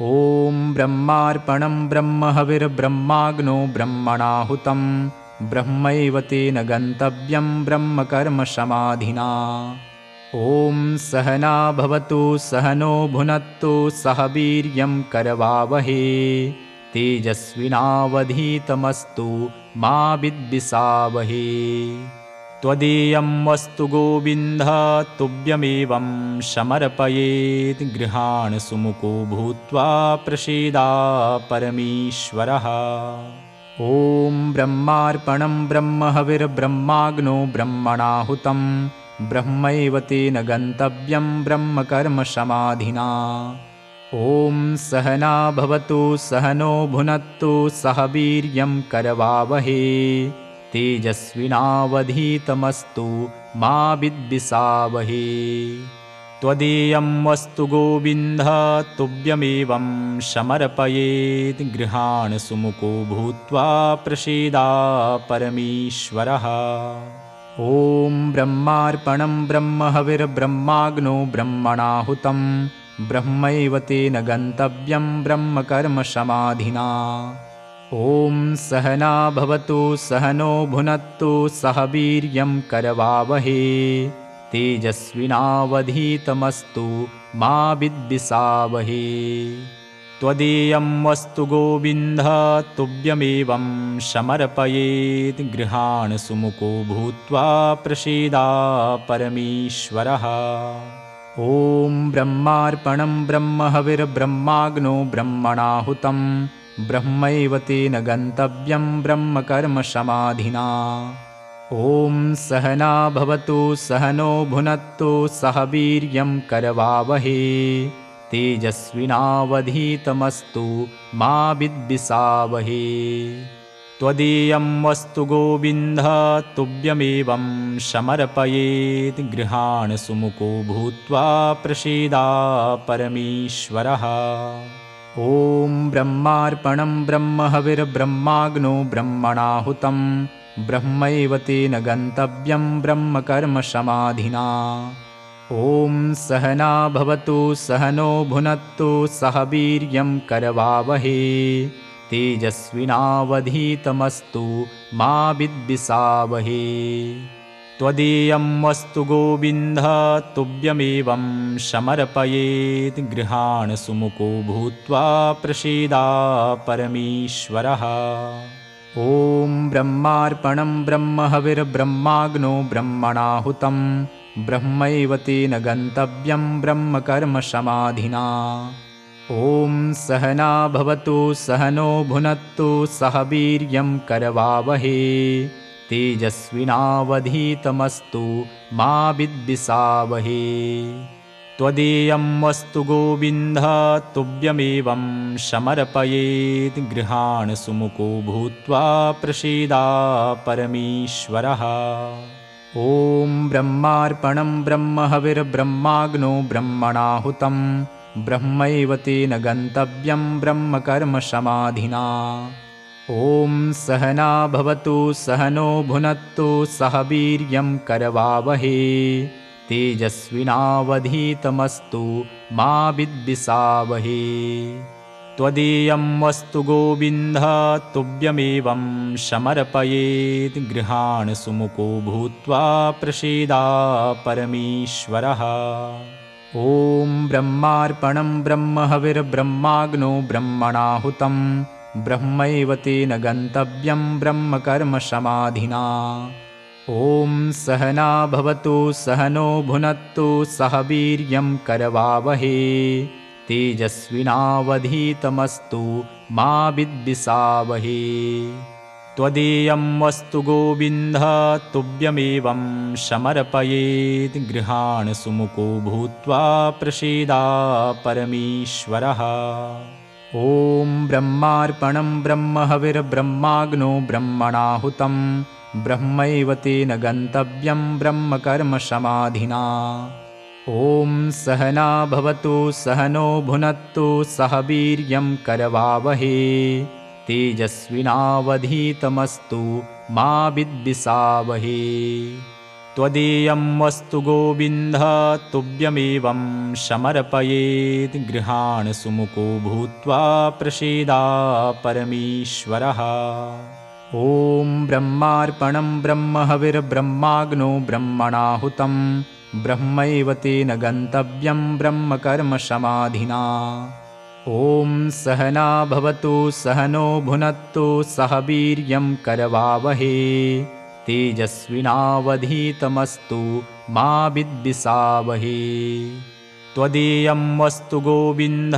ॐ ब्रह्मार्पणं ब्रह्महविर्ब्रह्माग्नो ब्रह्मणाहुतं ब्रह्मैव तेन गन्तव्यं ब्रह्मकर्मसमाधिना। ॐ सहना भवतु सहनो भुनक्तु सह वीर्यं करवावहे तेजस्विनावधीतमस्तु मा विद्विषावहे। त्वदीयं वस्तु गोविन्द तुभ्यमेवं समर्पयेत् गृहाण सुमुखो भूत्वा प्रसीदा परमेश्वरः। ॐ ब्रह्मार्पणं ब्रह्महविर्ब्रह्माग्नो ब्रह्मणाहुतं ब्रह्मैव तेन गन्तव्यं ब्रह्मकर्मसमाधिना। ॐ सहना भवतु सहनो भुनक्तु सह वीर्यं करवावहे तेजस्विनावधीतमस्तु मा विद्विषावहे। त्वदीयं वस्तु गोविन्द तुभ्यमेवं समर्पयेत् गृहाण सुमुखो भूत्वा प्रसीदा परमेश्वरः। ॐ ब्रह्मार्पणं ब्रह्महविर्ब्रह्माग्नो ब्रह्मणाहुतं ब्रह्मैव तेन गन्तव्यं ब्रह्मकर्मसमाधिना। ॐ सहना भवतु सहनो भुनक्तु सह वीर्यं करवावहे तेजस्विनावधीतमस्तु मा विद्विषावहे। त्वदीयं वस्तु गोविन्द तुभ्यमेवं समर्पयेत् गृहाण सुमुखो भूत्वा प्रसीदा परमेश्वरः। ॐ ब्रह्मार्पणं ब्रह्महविर्ब्रह्माग्नो ब्रह्मणाहुतं ब्रह्मैव तेन गन्तव्यं ब्रह्मकर्मसमाधिना। ॐ सहना भवतु सहनो भुनक्तु सह वीर्यं करवावहे तेजस्विनावधीतमस्तु मा विद्विषावहे। त्वदीयं वस्तु गोविन्द तुभ्यमेवं समर्पयेत् गृहाण सुमुखो भूत्वा प्रसीदा परमेश्वरः। ॐ ब्रह्मार्पणं ब्रह्महविर्ब्रह्माग्नो ब्रह्मणाहुतं ब्रह्मैव तेन गन्तव्यं ब्रह्मकर्मसमाधिना। ॐ सहना भवतु सहनो भुनक्तु सह वीर्यं करवावहे तेजस्विनावधीतमस्तु मा विद्विषावहे। त्वदीयं वस्तु गोविन्द तुभ्यमेवं समर्पयेत् गृहाण सुमुखो भूत्वा प्रसीदा परमेश्वरः। ॐ ब्रह्मार्पणं ब्रह्महविर्ब्रह्माग्नो ब्रह्मणाहुतं ब्रह्मैव तेन गन्तव्यं ब्रह्मकर्मसमाधिना। ॐ सहना भवतु सहनो भुनक्तु सह वीर्यं करवावहे तेजस्विनावधीतमस्तु मा विद्विषावहे। त्वदीयं वस्तु गोविन्द तुभ्यमेवं समर्पयेत् गृहाण सुमुखो भूत्वा प्रसीदा परमेश्वरः। ॐ ब्रह्मार्पणं ब्रह्महविर्ब्रह्माग्नो ब्रह्मणाहुतं ब्रह्मैव तेन गन्तव्यं ब्रह्मकर्मसमाधिना। ॐ सहना भवतु सहनो भुनक्तु सह वीर्यं करवावहे तेजस्विनावधीतमस्तु मा विद्विषावहे। त्वदीयं वस्तु गोविन्द तुभ्यमेवं समर्पयेत् गृहाण सुमुखो भूत्वा प्रसीदा परमेश्वरः। ॐ ब्रह्मार्पणं ब्रह्महविर्ब्रह्माग्नो ब्रह्मणाहुतं ब्रह्मैव तेन गन्तव्यं ब्रह्मकर्मसमाधिना। ॐ सहना भवतु सहनो भुनक्तु सह वीर्यं करवावहे तेजस्विनावधीतमस्तु मा विद्विषावहे। त्वदीयं वस्तु गोविन्द तुभ्यमेवं समर्पयेत् गृहाण सुमुखो भूत्वा प्रसीदा परमेश्वरः। ॐ ब्रह्मार्पणं ब्रह्महविर्ब्रह्माग्नो ब्रह्मणाहुतं ब्रह्मैव तेन गन्तव्यं ब्रह्मकर्मसमाधिना। ॐ सहना भवतु सहनो भुनक्तु सह वीर्यं करवावहे तेजस्विनावधीतमस्तु मा विद्विषावहे। त्वदीयं वस्तु गोविन्द तुभ्यमेवं समर्पयेत् गृहाण सुमुखो भूत्वा प्रसीदा परमेश्वरः। ॐ ब्रह्मार्पणं ब्रह्महविर्ब्रह्माग्नो ब्रह्मणाहुतं ब्रह्मैव तेन गन्तव्यं ब्रह्मकर्मसमाधिना। ॐ सहना भवतु सहनो भुनक्तु सह वीर्यं करवावहे तेजस्विनावधीतमस्तु मा विद्विषावहे। त्वदीयं वस्तु गोविन्द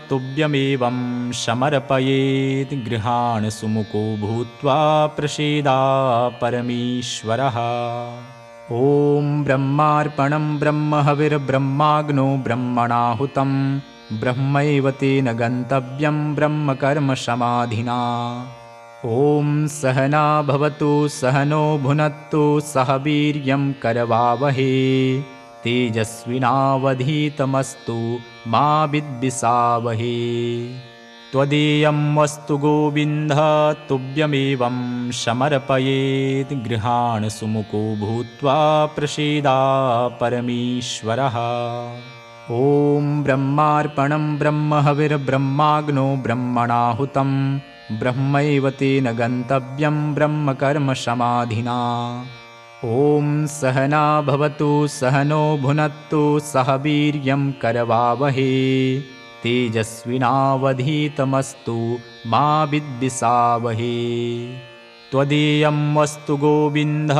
तुभ्यमेवं समर्पयेत् गृहाण सुमुखो भूत्वा प्रसीदा परमेश्वरः। ॐ ब्रह्मार्पणं ब्रह्महविर्ब्रह्माग्नो ब्रह्मणाहुतं ब्रह्मैव तेन गन्तव्यं ब्रह्मकर्मसमाधिना। ॐ सहना भवतु सहनो भुनक्तु सह वीर्यं करवावहे तेजस्विनावधीतमस्तु मा विद्विषावहे। त्वदीयं वस्तु गोविन्द तुभ्यमेवं समर्पयेत् गृहाण सुमुखो भूत्वा प्रसीदा परमेश्वरः। ॐ ब्रह्मार्पणं ब्रह्महविर्ब्रह्माग्नो ब्रह्मणाहुतं ब्रह्मैव तेन गन्तव्यं ब्रह्मकर्मसमाधिना। ॐ सहना भवतु सहनो भुनक्तु सह वीर्यं करवावहे तेजस्विनावधीतमस्तु मा विद्विषावहे। त्वदीयं वस्तु गोविन्द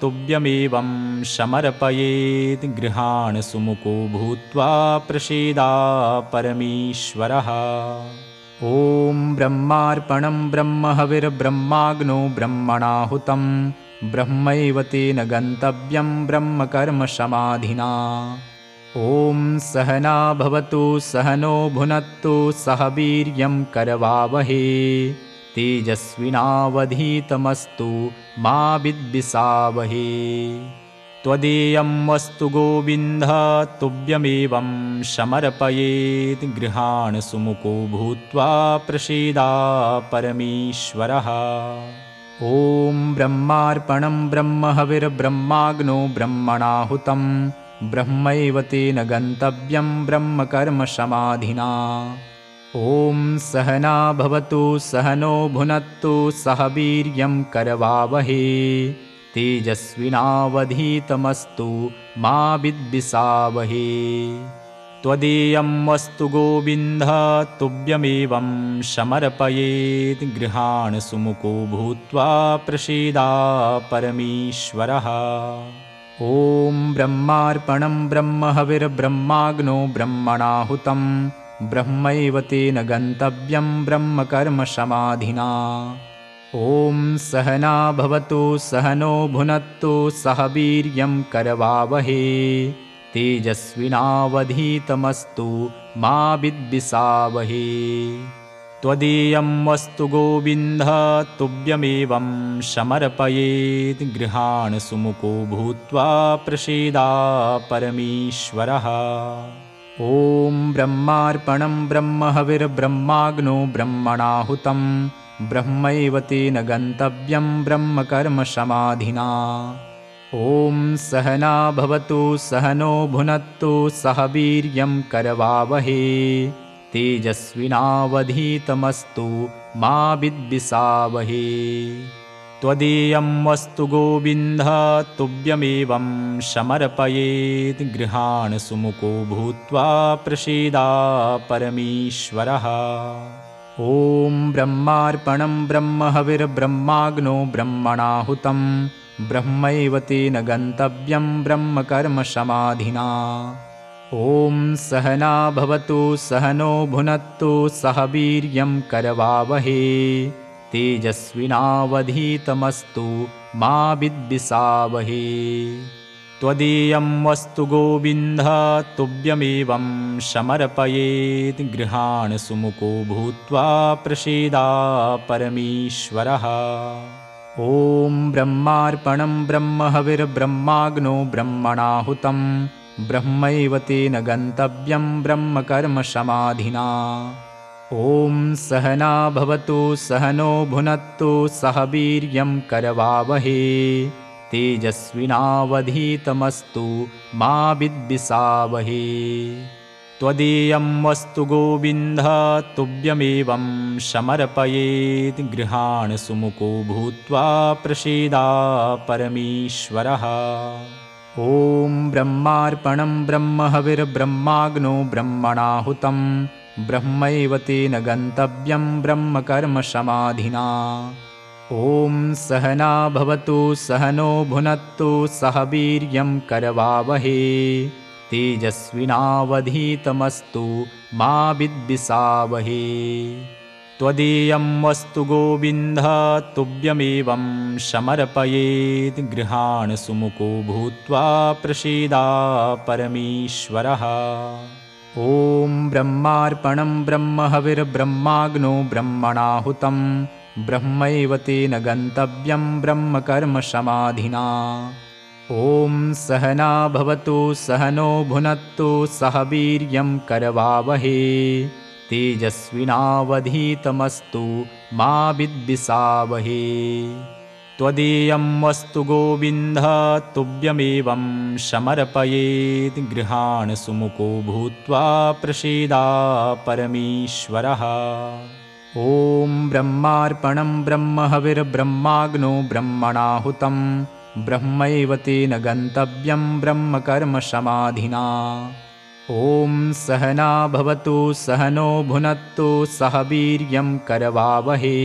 तुभ्यमेवं समर्पयेत् गृहाण सुमुखो भूत्वा प्रसीदा परमेश्वरः। ॐ ब्रह्मार्पणं ब्रह्महविर्ब्रह्माग्नो ब्रह्मणाहुतं ब्रह्मैव तेन गन्तव्यं ब्रह्मकर्मसमाधिना। ॐ सहना भवतु सहनो भुनक्तु सह वीर्यं करवावहे तेजस्विनावधीतमस्तु मा विद्विषावहे। त्वदीयं वस्तु गोविन्द तुभ्यमेवं समर्पयेत् गृहाण सुमुखो भूत्वा प्रसीदा परमेश्वरः। ॐ ब्रह्मार्पणं ब्रह्महविर्ब्रह्माग्नो ब्रह्मणाहुतं ब्रह्मैव तेन गन्तव्यं ब्रह्मकर्मसमाधिना। ॐ सहना भवतु सहनो भुनक्तु सह वीर्यं करवावहे तेजस्विनावधीतमस्तु मा विद्विषावहे। त्वदीयं वस्तु गोविन्द तुभ्यमेवं समर्पयेत् गृहाण सुमुखो भूत्वा प्रसीदा परमेश्वरः। ॐ ब्रह्मार्पणं ब्रह्महविर्ब्रह्माग्नो ब्रह्मणाहुतं ब्रह्मैव तेन गन्तव्यं ब्रह्मकर्मसमाधिना। ॐ सहना भवतु सहनो भुनक्तु सह वीर्यं करवावहे तेजस्विनावधीतमस्तु मा विद्विषावहे। त्वदीयं वस्तु गोविन्द तुभ्यमेवं समर्पयेत् गृहाण सुमुखो भूत्वा प्रसीदा परमेश्वरः। ॐ ब्रह्मार्पणं ब्रह्महविर्ब्रह्माग्नो ब्रह्मणाहुतं ब्रह्मैव तेन गन्तव्यं ब्रह्मकर्मसमाधिना। ॐ सहना भवतु सहनो भुनक्तु सह वीर्यं करवावहे तेजस्विनावधीतमस्तु मा विद्विषावहे। त्वदीयं वस्तु गोविन्द तुभ्यमेवं समर्पयेत् गृहाण सुमुखो भूत्वा प्रसीदा परमेश्वरः। ॐ ब्रह्मार्पणं ब्रह्महविर्ब्रह्माग्नो ब्रह्मणाहुतं ब्रह्मैव तेन गन्तव्यं ब्रह्मकर्मसमाधिना। ॐ सहना भवतु सहनो भुनक्तु सह वीर्यं करवावहे तेजस्विनावधीतमस्तु मा विद्विषावहे। त्वदीयं वस्तु गोविन्द तुभ्यमेवं समर्पयेत् गृहाण सुमुखो भूत्वा प्रसीदा परमेश्वरः। ॐ ब्रह्मार्पणं ब्रह्महविर्ब्रह्माग्नो ब्रह्मणाहुतं ब्रह्मैव तेन गन्तव्यं ब्रह्मकर्मसमाधिना। ॐ सहना भवतु सहनो भुनक्तु सह वीर्यं करवावहे तेजस्विनावधीतमस्तु मा विद्विषावहे। त्वदीयं वस्तु गोविन्द तुभ्यमेवं समर्पयेत् गृहाण सुमुखो भूत्वा प्रसीदा परमेश्वरः। ॐ ब्रह्मार्पणं ब्रह्महविर्ब्रह्माग्नो ब्रह्मणाहुतं ब्रह्मैव तेन गन्तव्यं ब्रह्मकर्मसमाधिना। ॐ सहना भवतु सहनो भुनक्तु सह वीर्यं करवावहे। तेजस्विनावधीतमस्तु मा विद्विषावहे। त्वदीयं वस्तु गोविन्द तुभ्यमेवं समर्पयेत् गृहाण सुमुखो भूत्वा प्रसीदा परमेश्वरः। ॐ ब्रह्मार्पणं ब्रह्महविर्ब्रह्माग्नो ब्रह्मणाहुतं ब्रह्मैव तेन गन्तव्यं ब्रह्मकर्मसमाधिना। ॐ सहना भवतु सहनो भुनक्तु सह वीर्यं करवावहे। तेजस्विनावधीतमस्तु मा विद्विषावहे। त्वदीयं वस्तु गोविन्द तुभ्यमेवं समर्पयेत् गृहाण सुमुखो भूत्वा प्रसीदा परमेश्वरः। ॐ ब्रह्मार्पणं ब्रह्महविर्ब्रह्माग्नो ब्रह्मणाहुतं ब्रह्मैव तेन गन्तव्यं ब्रह्मकर्मसमाधिना। ॐ सहना भवतु सहनो भुनक्तु सह वीर्यं करवावहे।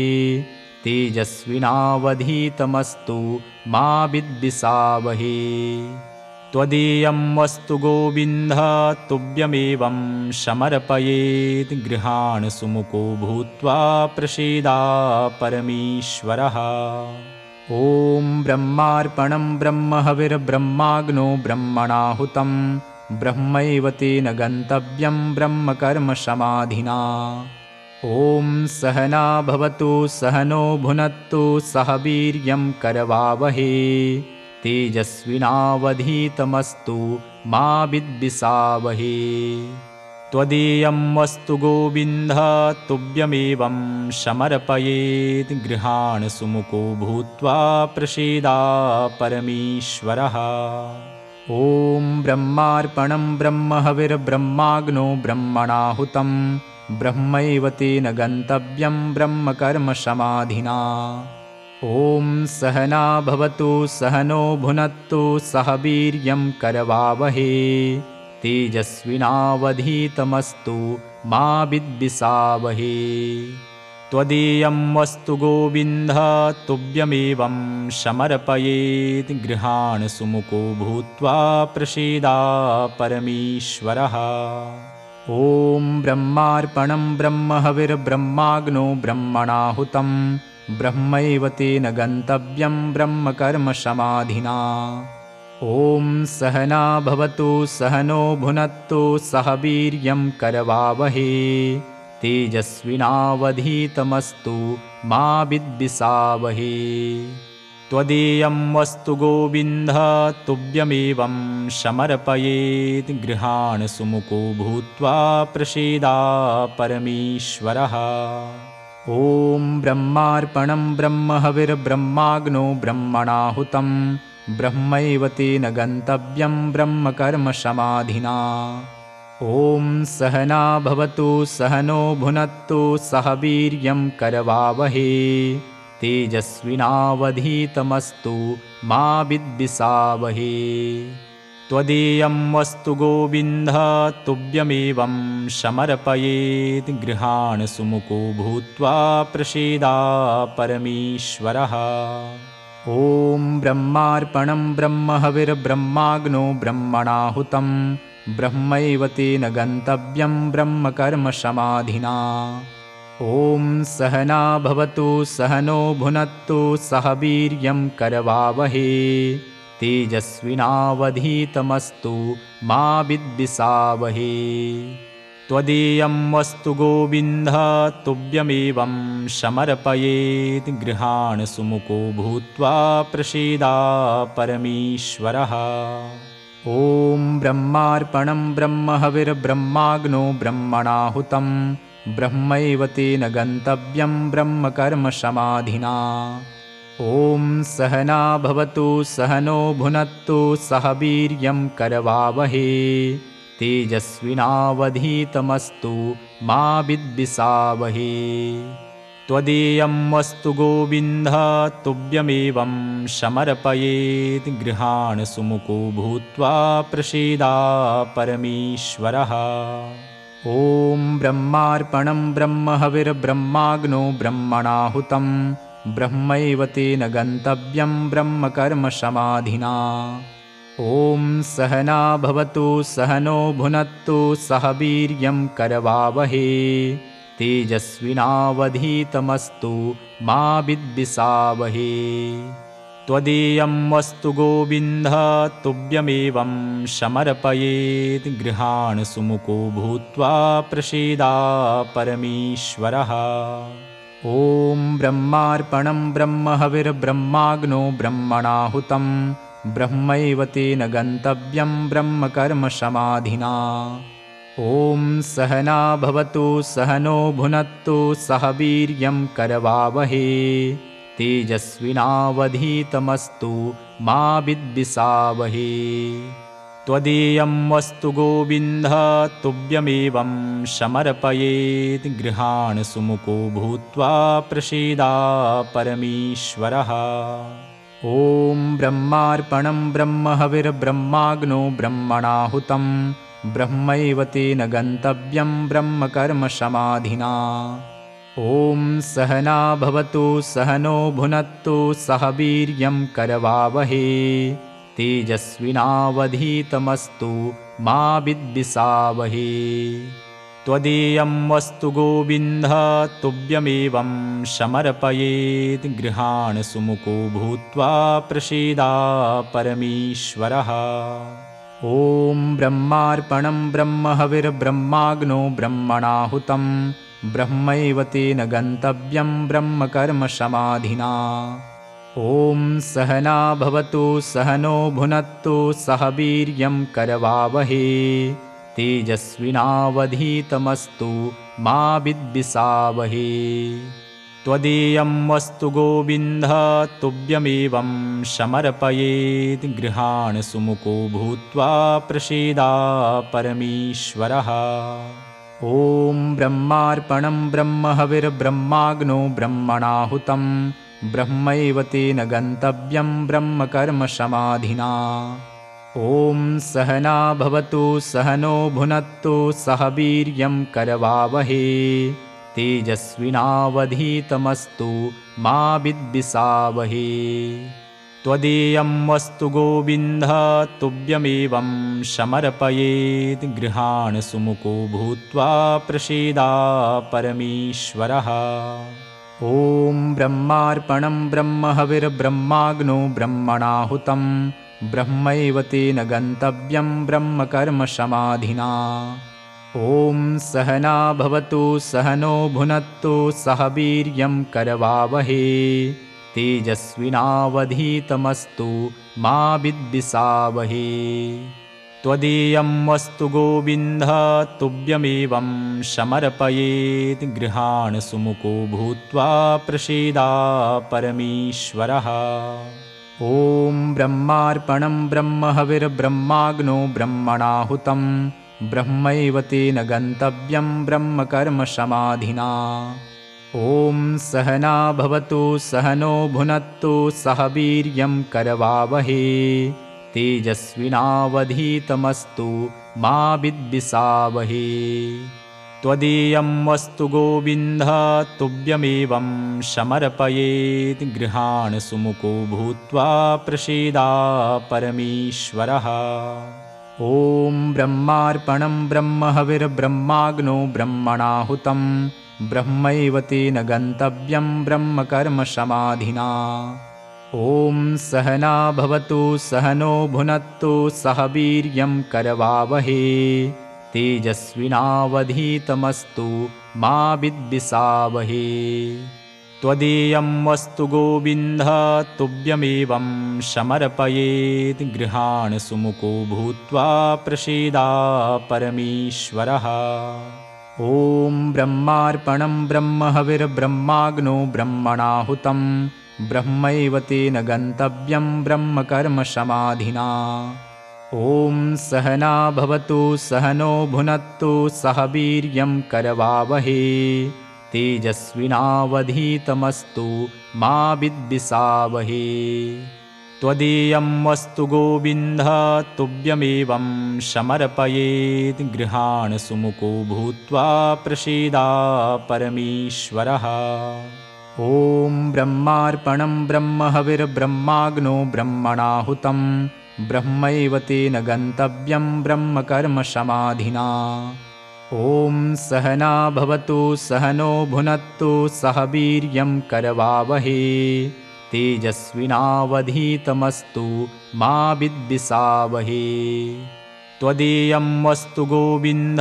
तेजस्विनावधीतमस्तु मा विद्विषावहे। त्वदीयं वस्तु गोविन्द तुभ्यमेवं समर्पयेत् गृहाण सुमुखो भूत्वा प्रसीदा परमेश्वरः। ॐ ब्रह्मार्पणं ब्रह्महविर्ब्रह्माग्नो ब्रह्मणाहुतं ब्रह्मैव तेन गन्तव्यं ब्रह्मकर्मसमाधिना। ॐ सहना भवतु सहनो भुनक्तु सह वीर्यं करवावहे। तेजस्विनावधीतमस्तु मा विद्विषावहे। त्वदीयं वस्तु गोविन्द तुभ्यमेवं समर्पयेत् गृहाण सुमुखो भूत्वा प्रसीदा परमेश्वरः। ॐ ब्रह्मार्पणं ब्रह्महविर्ब्रह्माग्नो ब्रह्मणाहुतं ब्रह्मैव तेन गन्तव्यं ब्रह्मकर्मसमाधिना। ॐ सहना भवतु सहनो भुनक्तु सह वीर्यं करवावहे। तेजस्विनावधीतमस्तु मा विद्विषावहे। त्वदीयं वस्तु गोविन्द तुभ्यमेवं समर्पयेत् गृहाण सुमुखो भूत्वा प्रसीदा परमेश्वरः। ॐ ब्रह्मार्पणं ब्रह्महविर्ब्रह्माग्नो ब्रह्मणाहुतं ब्रह्मैव तेन गन्तव्यं ब्रह्मकर्मसमाधिना। ॐ सहना भवतु सहनो भुनक्तु सह वीर्यं करवावहे। तेजस्विनावधीतमस्तु मा विद्विषावहे। त्वदीयं वस्तु गोविन्द तुभ्यमेवं समर्पयेत् गृहाण सुमुखो भूत्वा प्रसीदा परमेश्वरः। ॐ ब्रह्मार्पणं ब्रह्महविर्ब्रह्माग्नो ब्रह्मणाहुतं ब्रह्मैव तेन गन्तव्यं ब्रह्मकर्मसमाधिना। ॐ सहना भवतु सहनो भुनक्तु सह वीर्यं करवावहे। तेजस्विनावधीतमस्तु मा विद्विषावहे। त्वदीयं वस्तु गोविन्द तुभ्यमेवं समर्पयेत् गृहाण सुमुखो भूत्वा प्रसीदा परमेश्वरः। ॐ ब्रह्मार्पणं ब्रह्महविर्ब्रह्माग्नो ब्रह्मणाहुतं ब्रह्मैव तेन गन्तव्यं ब्रह्मकर्मसमाधिना। ॐ सहना भवतु सहनो भुनक्तु सह वीर्यं करवावहे। तेजस्विनावधीतमस्तु मा विद्विषावहे। त्वदीयं वस्तु गोविन्द तुभ्यमेवं समर्पयेत् गृहाण सुमुखो भूत्वा प्रसीदा परमेश्वरः। ॐ ब्रह्मार्पणं ब्रह्महविर्ब्रह्माग्नो ब्रह्मणाहुतं ब्रह्मैव तेन गन्तव्यं ब्रह्मकर्मसमाधिना। ॐ सहना भवतु सहनो भुनक्तु सह वीर्यं करवावहे तेजस्विनावधीतमस्तु मा विद्विषावहे। त्वदीयं वस्तु गोविन्द तुभ्यमेवं समर्पयेत् गृहाण सुमुखो भूत्वा प्रसीदा परमेश्वरः। ॐ ब्रह्मार्पणं ब्रह्म हविर्ब्रह्माग्नो ब्रह्मणाहुतं ब्रह्मैव तेन गन्तव्यं ब्रह्मकर्म समाधिना। ॐ सहना भवतु सहनो भुनक्तु सह वीर्यं करवावहे तेजस्विनावधीतमस्तु मा विद्विषावहे। त्वदीयं वस्तु गोविन्द तुभ्यमेवं समर्पयेत् गृहाण सुमुखो भूत्वा प्रसीदा परमेश्वरः। ॐ ब्रह्मार्पणं ब्रह्म हविर्ब्रह्माग्नो ब्रह्मणाहुतं ब्रह्मैव तेन गन्तव्यं ब्रह्मकर्म समाधिना। ॐ सहना भवतु सहनो भुनक्तु सह वीर्यं करवावहे तेजस्विनावधीतमस्तु मा विद्विषावहे। त्वदीयं वस्तु गोविन्द तुभ्यमेवं समर्पयेत् गृहाण सुमुखो भूत्वा प्रसीदा परमेश्वरः। ॐ ब्रह्मार्पणं ब्रह्म हविर्ब्रह्माग्नो ब्रह्मणाहुतं ब्रह्मैव तेन गन्तव्यं ब्रह्मकर्म समाधिना। ॐ सहना भवतु सहनो भुनक्तु सह वीर्यं करवावहे तेजस्विनावधीतमस्तु मा विद्विषावहे। त्वदीयं वस्तु गोविन्द तुभ्यमेवं समर्पयेत् गृहाण सुमुखो भूत्वा प्रसीदा परमेश्वरः। ॐ ब्रह्मार्पणं ब्रह्म हविर्ब्रह्माग्नो ब्रह्मणाहुतं ब्रह्मैव तेन गन्तव्यं ब्रह्मकर्म समाधिना। ॐ सहना भवतु सहनो भुनक्तु सह वीर्यं करवावहे तेजस्विनावधीतमस्तु मा विद्विषावहे। त्वदीयं वस्तु गोविन्द तुभ्यमेवं समर्पयेत् गृहाण सुमुखो भूत्वा प्रसीदा परमेश्वरः। ॐ ब्रह्मार्पणं ब्रह्म हविर्ब्रह्माग्नो ब्रह्मणाहुतं ब्रह्मैव तेन गन्तव्यं ब्रह्मकर्म समाधिना। ॐ सहना भवतु सहनो भुनक्तु सह वीर्यं करवावहे तेजस्विनावधीतमस्तु मा विद्विषावहे। त्वदीयं वस्तु गोविन्द तुभ्यमेवं समर्पयेत् गृहाण सुमुखो भूत्वा प्रसीदा परमेश्वरः। ॐ ब्रह्मार्पणं ब्रह्म हविर्ब्रह्माग्नो ब्रह्मणाहुतं ब्रह्मैव तेन गन्तव्यं ब्रह्मकर्म समाधिना। ॐ सहना भवतु सहनो भुनक्तु सह वीर्यं करवावहे तेजस्विनावधीतमस्तु मा विद्विषावहे। त्वदीयं वस्तु गोविन्द तुभ्यमेवं समर्पयेत् गृहाण सुमुखो भूत्वा प्रसीदा परमेश्वरः। ॐ ब्रह्मार्पणं ब्रह्म हविर्ब्रह्माग्नो ब्रह्मणाहुतं ब्रह्मैव तेन गन्तव्यं ब्रह्मकर्म समाधिना। ॐ सहना भवतु सहनो भुनक्तु सह वीर्यं करवावहे तेजस्विनावधीतमस्तु मा विद्विषावहे। त्वदीयं वस्तु गोविन्द तुभ्यमेवं समर्पयेत् गृहाण सुमुखो भूत्वा प्रसीदा परमेश्वरः। ॐ ब्रह्मार्पणं ब्रह्म हविर्ब्रह्माग्नो ब्रह्मणाहुतं ब्रह्मैव तेन गन्तव्यं ब्रह्मकर्म समाधिना। ॐ सहना भवतु सहनो भुनक्तु सह वीर्यं करवावहे तेजस्विनावधीतमस्तु मा विद्विषावहे। त्वदीयं वस्तु गोविन्द तुभ्यमेवं समर्पयेत् गृहाण सुमुखो भूत्वा प्रसीदा परमेश्वरः। ॐ ब्रह्मार्पणं ब्रह्म हविर्ब्रह्माग्नो ब्रह्मणाहुतं ब्रह्मैव तेन गन्तव्यं ब्रह्मकर्मसमाधिना। ॐ सहना भवतु सहनो भुनक्तु सह वीर्यं करवावहे तेजस्विनावधीतमस्तु मा विद्विषावहे। त्वदीयं वस्तु गोविन्द तुभ्यमेवं समर्पयेत् गृहाण सुमुखो भूत्वा प्रसीदा परमेश्वरः। ॐ ब्रह्मार्पणं ब्रह्महविर्ब्रह्माग्नो ब्रह्मणाहुतं ब्रह्मैव तेन गन्तव्यं ब्रह्मकर्मसमाधिना। ॐ सहना भवतु सहनो भुनक्तु सह वीर्यं करवावहे तेजस्विनावधीतमस्तु मा विद्विषावहे। त्वदीयं वस्तु गोविन्द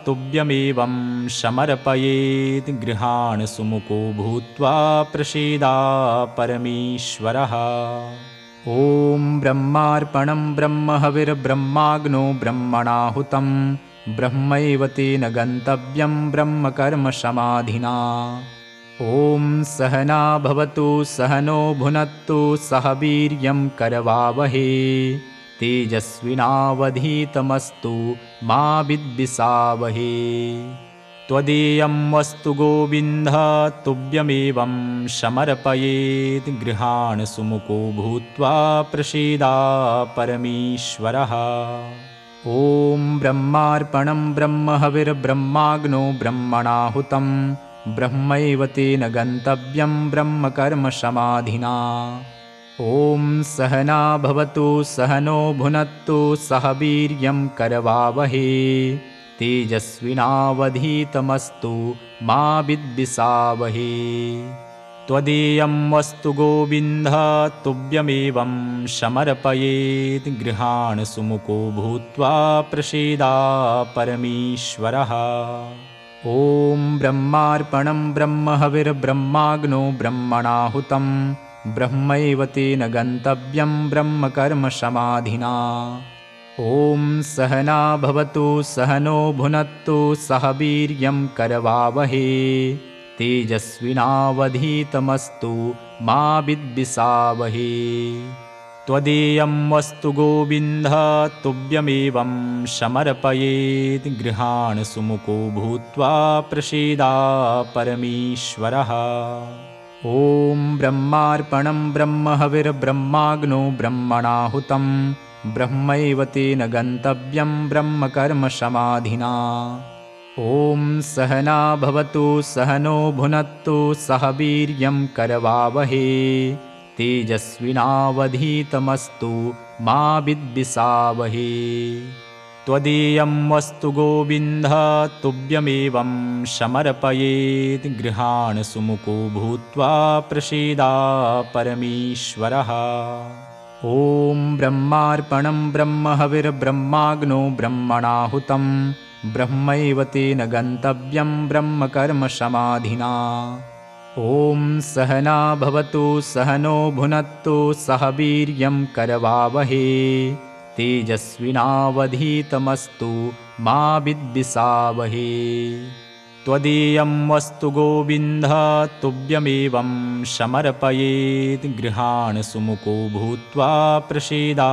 तुभ्यमेवं समर्पयेत् गृहाण सुमुखो भूत्वा प्रसीदा परमेश्वरः। ॐ ब्रह्मार्पणं ब्रह्महविर्ब्रह्माग्नो ब्रह्मणाहुतं ब्रह्मैव तेन गन्तव्यं ब्रह्मकर्मसमाधिना। ॐ सहना भवतु सहनो भुनक्तु सह वीर्यं करवावहे तेजस्विनावधीतमस्तु मा विद्विषावहे। त्वदीयं वस्तु गोविन्द तुभ्यमेवं समर्पयेत् गृहाण सुमुखो भूत्वा प्रसीदा परमेश्वरः। ॐ ब्रह्मार्पणं ब्रह्महविर्ब्रह्माग्नो ब्रह्मणाहुतं ब्रह्मैव तेन गन्तव्यं ब्रह्मकर्मसमाधिना। ॐ सहना भवतु सहनो भुनक्तु सह वीर्यं करवावहे तेजस्विनावधीतमस्तु मा विद्विषावहे। त्वदीयं वस्तु गोविन्द तुभ्यमेवं समर्पयेत् गृहाण सुमुखो भूत्वा प्रसीदा परमेश्वरः। ॐ ब्रह्मार्पणं ब्रह्महविर्ब्रह्माग्नो ब्रह्मणाहुतं ब्रह्मैव तेन गन्तव्यं ब्रह्मकर्मसमाधिना। ॐ सहना भवतु सहनो भुनक्तु सह वीर्यं करवावहे तेजस्विनावधीतमस्तु मा विद्विषावहे। त्वदीयं वस्तु गोविन्द तुभ्यमेवं समर्पयेत् गृहाण सुमुखो भूत्वा प्रसीदा परमेश्वरः। ॐ ब्रह्मार्पणं ब्रह्महविर्ब्रह्माग्नो ब्रह्मणाहुतं ब्रह्मैव तेन गन्तव्यं ब्रह्मकर्मसमाधिना। ॐ सहना भवतु सहनो भुनक्तु सह वीर्यं करवावहे तेजस्विनावधीतमस्तु मा विद्विषावहे। त्वदीयं वस्तु गोविन्द तुभ्यमेवं समर्पयेत् गृहाण सुमुखो भूत्वा प्रसीदा परमेश्वरः। ॐ ब्रह्मार्पणं ब्रह्महविर्ब्रह्माग्नो ब्रह्मणाहुतं ब्रह्मैव तेन गन्तव्यं ब्रह्मकर्मसमाधिना। ॐ सहना भवतु सहनो भुनक्तु सह वीर्यं करवावहे तेजस्विनावधीतमस्तु मा विद्विषावहे। त्वदीयं वस्तु गोविन्द तुभ्यमेवं समर्पयेत् गृहाण सुमुखो भूत्वा प्रसीदा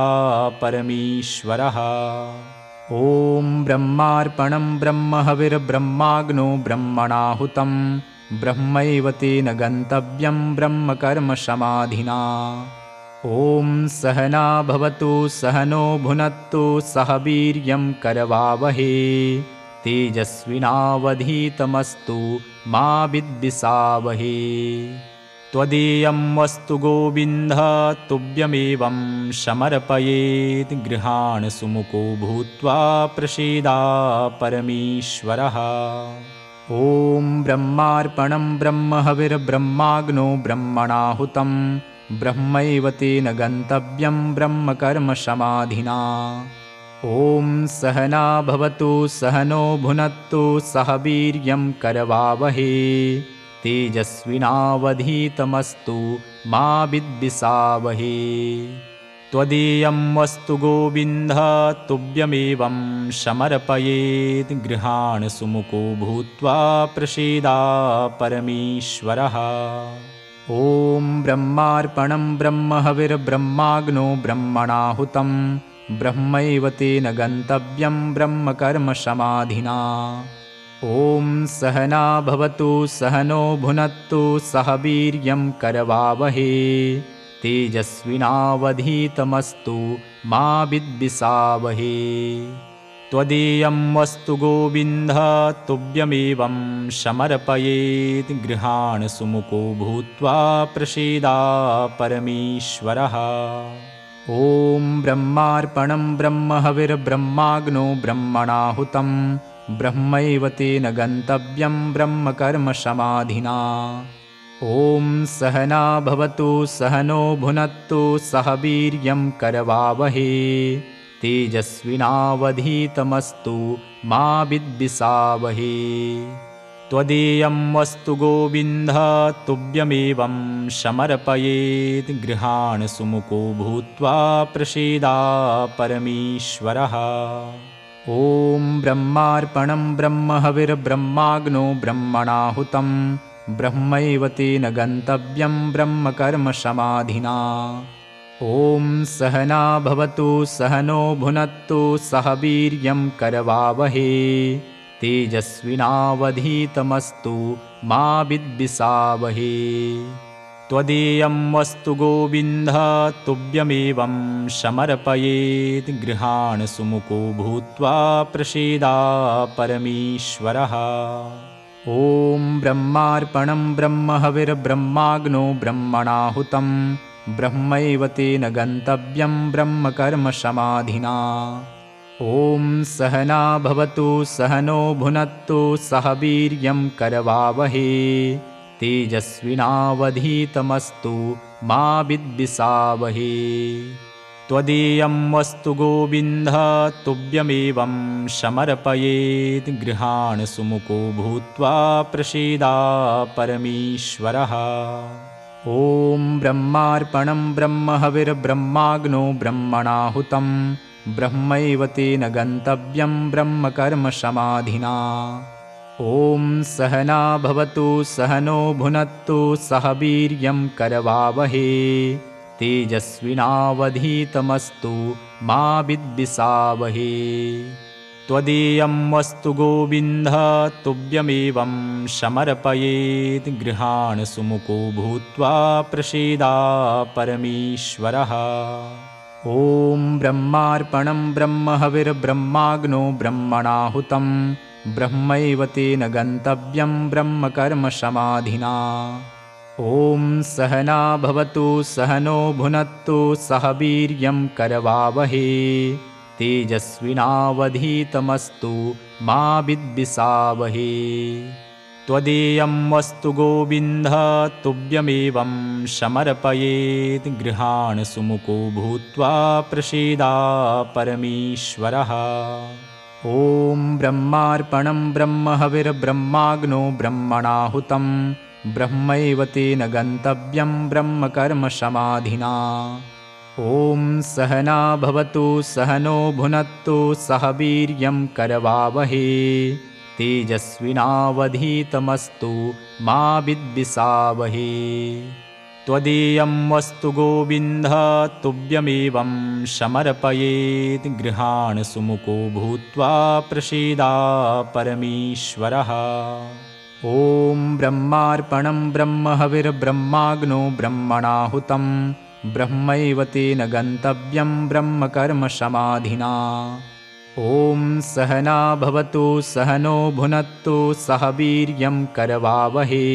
परमेश्वरः। ॐ ब्रह्मार्पणं ब्रह्महविर्ब्रह्माग्नो ब्रह्मणाहुतं ब्रह्मैव तेन गन्तव्यं ब्रह्मकर्मसमाधिना। ॐ सहना भवतु सहनो भुनक्तु सह वीर्यं करवावहे तेजस्विनावधीतमस्तु मा विद्विषावहे। त्वदीयं वस्तु गोविन्द तुभ्यमेवं समर्पयेत् गृहाण सुमुखो भूत्वा प्रसीदा परमेश्वरः। ॐ ब्रह्मार्पणं ब्रह्महविर्ब्रह्माग्नो ब्रह्मणाहुतं ब्रह्मैव तेन गन्तव्यं ब्रह्मकर्मसमाधिना। ॐ सहना भवतु सहनो भुनक्तु सह वीर्यं करवावहे तेजस्विनावधीतमस्तु मा विद्विषावहे। त्वदीयं वस्तु गोविन्द तुभ्यमेवं समर्पयेत् गृहाण सुमुखो भूत्वा प्रसीदा परमेश्वरः। ॐ ब्रह्मार्पणं ब्रह्महविर्ब्रह्माग्नो ब्रह्मणाहुतं ब्रह्मैव तेन गन्तव्यं ब्रह्मकर्मसमाधिना। ॐ सहना भवतु सहनो भुनक्तु सह वीर्यं करवावहे तेजस्विनावधीतमस्तु मा विद्विषावहे। त्वदीयं वस्तु गोविन्द तुभ्यमेवं समर्पयेत् गृहाण सुमुखो भूत्वा प्रसीदा परमेश्वरः। ॐ ब्रह्मार्पणं ब्रह्महविर्ब्रह्माग्नो ब्रह्मणाहुतं ब्रह्मैव तेन गन्तव्यं ब्रह्मकर्मसमाधिना। ॐ सहना भवतु सहनो भुनक्तु सह वीर्यं करवावहे तेजस्विनावधीतमस्तु मा विद्विषावहे। त्वदीयं वस्तु गोविन्द तुभ्यमेवं समर्पयेत् गृहाण सुमुखो भूत्वा प्रसीदा परमेश्वरः। ॐ ब्रह्मार्पणं ब्रह्महविर्ब्रह्माग्नो ब्रह्मणाहुतं ब्रह्मैव तेन गन्तव्यं ब्रह्मकर्मसमाधिना। ॐ सहना भवतु सहनो भुनक्तु सह वीर्यं करवावहे तेजस्विनावधीतमस्तु मा विद्विषावहे। त्वदीयं वस्तु गोविन्द तुभ्यमेवं समर्पयेत् गृहाण सुमुखो भूत्वा प्रसीदा परमेश्वरः। ॐ ब्रह्मार्पणं ब्रह्महविर्ब्रह्माग्नो ब्रह्मणाहुतं ब्रह्मैव तेन गन्तव्यं ब्रह्मकर्मसमाधिना। ॐ सहना भवतु सहनो भुनक्तु सह वीर्यं करवावहे तेजस्विनावधीतमस्तु मा विद्विषावहे। त्वदीयं वस्तु गोविन्द तुभ्यमेवं समर्पयेत् गृहाण सुमुखो भूत्वा प्रसीदा परमेश्वरः। ॐ ब्रह्मार्पणं ब्रह्महविर्ब्रह्माग्नो ब्रह्मणाहुतं ब्रह्मैव तेन गन्तव्यं ब्रह्मकर्मसमाधिना। ॐ सहना भवतु सहनो भुनक्तु सह वीर्यं करवावहे तेजस्विनावधीतमस्तु मा विद्विषावहे। त्वदीयं वस्तु गोविन्द तुभ्यमेवं समर्पयेत् गृहाण सुमुखो भूत्वा प्रसीदा परमेश्वरः। ॐ ब्रह्मार्पणं ब्रह्महविर्ब्रह्माग्नो ब्रह्मणाहुतं ब्रह्मैव तेन गन्तव्यं ब्रह्मकर्मसमाधिना। ॐ सहना भवतु सहनो भुनक्तु सह वीर्यं करवावहे तेजस्विनावधीतमस्तु मा विद्विषावहे। त्वदीयं वस्तु गोविन्द तुभ्यमेवं समर्पयेत् गृहाण सुमुखो भूत्वा प्रसीदा परमेश्वरः। ॐ ब्रह्मार्पणं ब्रह्महविर्ब्रह्माग्नो ब्रह्मणाहुतं ब्रह्मैव तेन गन्तव्यं ब्रह्मकर्मसमाधिना। ॐ सहना भवतु सहनो भुनक्तु सह वीर्यं करवावहे तेजस्विनावधीतमस्तु मा विद्विषावहे। त्वदीयं वस्तु गोविन्द तुभ्यमेवं समर्पयेत् गृहाण सुमुखो भूत्वा प्रसीदा परमेश्वरः। ॐ ब्रह्मार्पणं ब्रह्महविर्ब्रह्माग्नो ब्रह्मणाहुतं ब्रह्मैव तेन गन्तव्यं ब्रह्मकर्मसमाधिना। ॐ सहना भवतु सहनो भुनक्तु सह वीर्यं करवावहे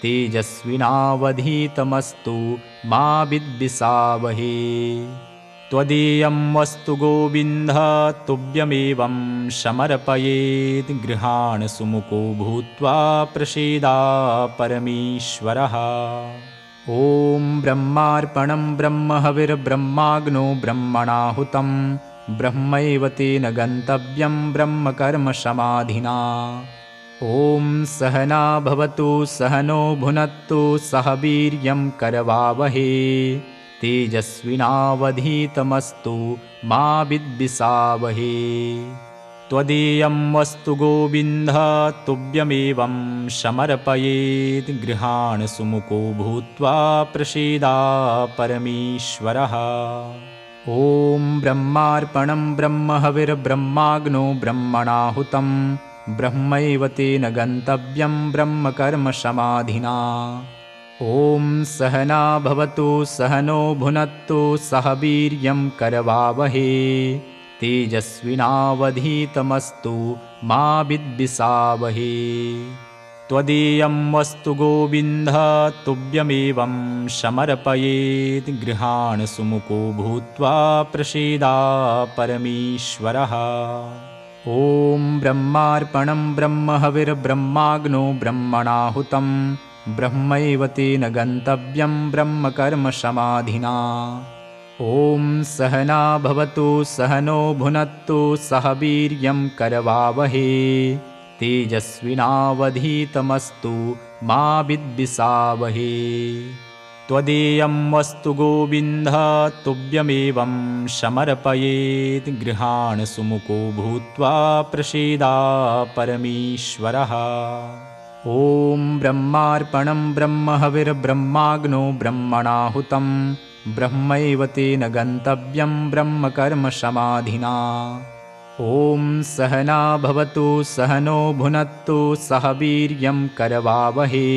तेजस्विनावधीतमस्तु मा विद्विषावहे। त्वदीयं वस्तु गोविन्द तुभ्यमेवं समर्पयेत् गृहाण सुमुखो भूत्वा प्रसीदा परमेश्वरः। ॐ ब्रह्मार्पणं ब्रह्महविर्ब्रह्माग्नो ब्रह्मणाहुतं ब्रह्मैव तेन गन्तव्यं ब्रह्मकर्मसमाधिना। ॐ सहना भवतु सहनो भुनक्तु सह वीर्यं करवावहे तेजस्विनावधीतमस्तु मा विद्विषावहे। त्वदीयं वस्तु गोविन्द तुभ्यमेवं समर्पयेत् गृहाण सुमुखो भूत्वा प्रसीदा परमेश्वरः। ॐ ब्रह्मार्पणं ब्रह्महविर्ब्रह्माग्नो ब्रह्मणाहुतं ब्रह्मैव तेन गन्तव्यं ब्रह्मकर्म समाधिना। ॐ सहना भवतु सहनो भुनक्तु सह वीर्यं करवावहे तेजस्विनावधीतमस्तु मा विद्विषावहे। त्वदीयं वस्तु गोविन्द तुभ्यमेवं समर्पयेत् गृहाण सुमुखो भूत्वा प्रसीदा परमेश्वरः। ॐ ब्रह्मार्पणं ब्रह्महविर्ब्रह्माग्नो ब्रह्मणाहुतं ब्रह्मैव तेन गन्तव्यं ब्रह्मकर्म समाधिना। ॐ सहना भवतु सहनो भुनक्तु सह वीर्यं करवावहे तेजस्विनावधीतमस्तु मा विद्विषावहे। त्वदीयं वस्तु गोविन्द तुभ्यमेवं समर्पयेत् गृहाण सुमुखो भूत्वा प्रसीदा परमेश्वरः। ॐ ब्रह्मार्पणं ब्रह्महविर्ब्रह्माग्नो ब्रह्मणाहुतं ब्रह्मैव तेन गन्तव्यं ब्रह्मकर्म समाधिना। ॐ सहना भवतु सहनो भुनक्तु सह वीर्यं करवावहे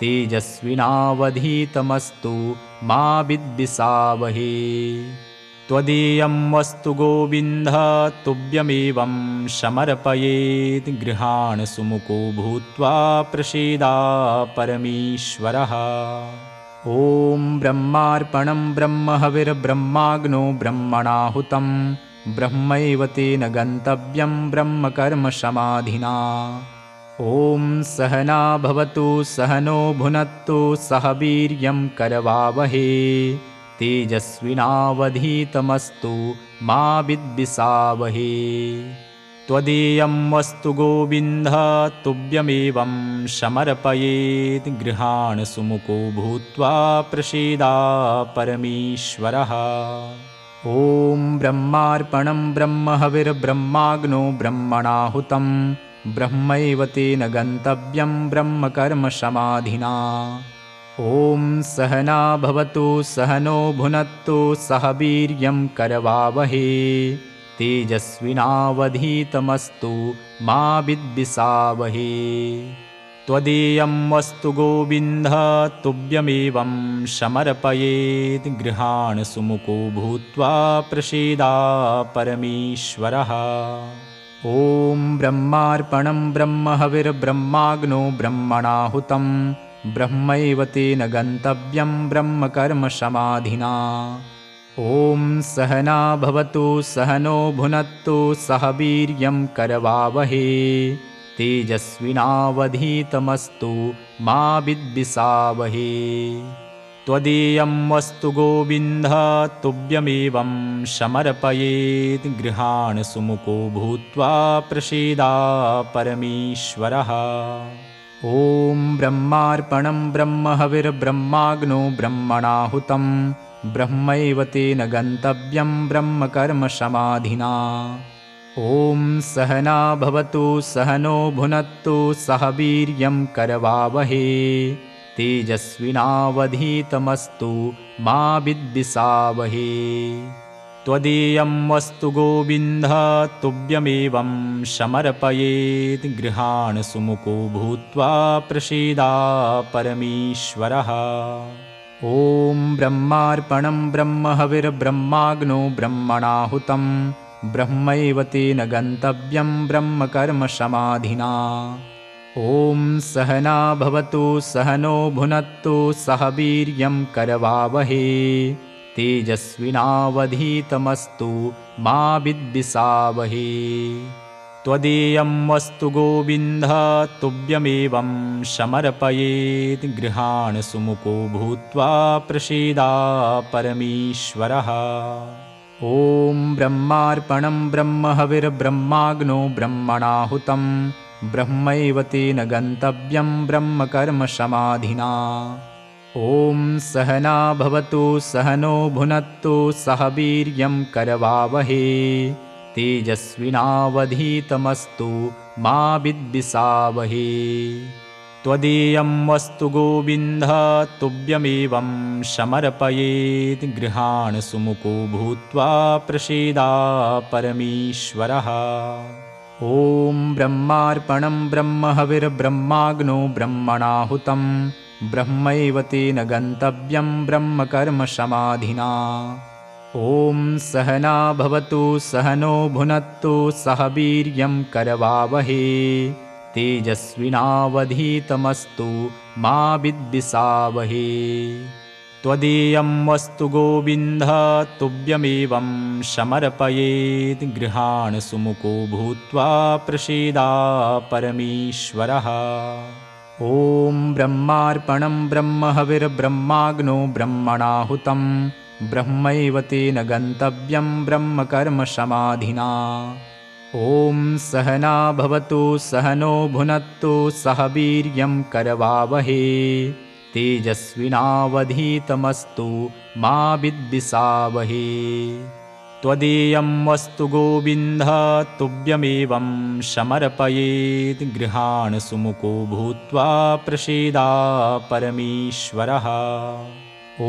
तेजस्विनावधीतमस्तु मा विद्विषावहे। त्वदीयं वस्तु गोविन्द तुभ्यमेवं समर्पयेत् गृहाण सुमुखो भूत्वा प्रसीदा परमेश्वरः। ॐ ब्रह्मार्पणं ब्रह्महविर्ब्रह्माग्नो ब्रह्मणाहुतं ब्रह्मैव तेन गन्तव्यं ब्रह्मकर्म समाधिना। ॐ सहना भवतु सहनो भुनक्तु सह वीर्यं करवावहे तेजस्विनावधीतमस्तु मा विद्विषावहे। त्वदीयं वस्तु गोविन्द तुभ्यमेवं समर्पयेत् गृहाण सुमुखो भूत्वा प्रसीदा परमेश्वरः। ॐ ब्रह्मार्पणं ब्रह्महविर्ब्रह्माग्नो ब्रह्मणाहुतं ब्रह्मैव तेन गन्तव्यं ब्रह्मकर्म समाधिना। ॐ सहना भवतु सहनो भुनक्तु सह वीर्यं करवावहे तेजस्विनावधीतमस्तु मा विद्विषावहे। त्वदीयं वस्तु गोविन्द तुभ्यमेवं समर्पयेत् गृहाण सुमुखो भूत्वा प्रसीदा परमेश्वरः। ॐ ब्रह्मार्पणं ब्रह्महविर्ब्रह्माग्नो ब्रह्मणाहुतं ब्रह्मैव तेन गन्तव्यं ब्रह्मकर्म समाधिना। ॐ सहना भवतु सहनो भुनक्तु सह वीर्यं करवावहे तेजस्विनावधीतमस्तु मा विद्विषावहे। त्वदीयं वस्तु गोविन्द तुभ्यमेवं समर्पयेत् गृहाण सुमुखो भूत्वा प्रसीदा परमेश्वरः। ॐ ब्रह्मार्पणं ब्रह्महविर्ब्रह्माग्नो ब्रह्मणाहुतं ब्रह्मैव तेन गन्तव्यं ब्रह्मकर्म समाधिना। ॐ सहना भवतु सहनो भुनक्तु सह वीर्यं करवावहे तेजस्विनावधीतमस्तु मा विद्विषावहे। त्वदीयं वस्तु गोविन्द तुभ्यमेवं समर्पयेत् गृहाण सुमुखो भूत्वा प्रसीदा परमेश्वरः। ॐ ब्रह्मार्पणं ब्रह्महविर्ब्रह्माग्नो ब्रह्मणाहुतं ब्रह्मैव तेन गन्तव्यं ब्रह्मकर्म समाधिना। ॐ सहना भवतु सहनो भुनक्तु सह वीर्यं करवावहे तेजस्विनावधीतमस्तु मा विद्विषावहे। त्वदीयं वस्तु गोविन्द तुभ्यमेवं समर्पयेत् गृहाण सुमुखो भूत्वा प्रसीदा परमेश्वरः। ॐ ब्रह्मार्पणं ब्रह्महविर्ब्रह्माग्नो ब्रह्मणाहुतं ब्रह्मैव तेन गन्तव्यं ब्रह्मकर्म समाधिना। ॐ सहना भवतु सहनो भुनक्तु सह वीर्यं करवावहे तेजस्विनावधीतमस्तु मा विद्विषावहे। त्वदीयं वस्तु गोविन्द तुभ्यमेवं समर्पयेत् गृहाण सुमुखो भूत्वा प्रसीदा परमेश्वरः। ॐ ब्रह्मार्पणं ब्रह्महविर्ब्रह्माग्नो ब्रह्मणाहुतं ब्रह्मैव तेन गन्तव्यं ब्रह्मकर्मसमाधिना। ॐ सहना भवतु सहनो भुनक्तु सह वीर्यं करवावहे तेजस्विनावधीतमस्तु मा विद्विषावहे। त्वदीयं वस्तु गोविन्द तुभ्यमेवं समर्पयेत् गृहाण सुमुखो भूत्वा प्रसीदा परमेश्वरः। ॐ ब्रह्मार्पणं ब्रह्महविर्ब्रह्माग्नो ब्रह्मणाहुतं ब्रह्मैव तेन गन्तव्यं ब्रह्मकर्मसमाधिना। ॐ सहना भवतु सहनो भुनक्तु सह वीर्यं करवावहे तेजस्विनावधीतमस्तु मा विद्विषावहे। त्वदीयं वस्तु गोविन्द तुभ्यमेवं समर्पयेत् गृहाण सुमुखो भूत्वा प्रसीदा परमेश्वरः। ॐ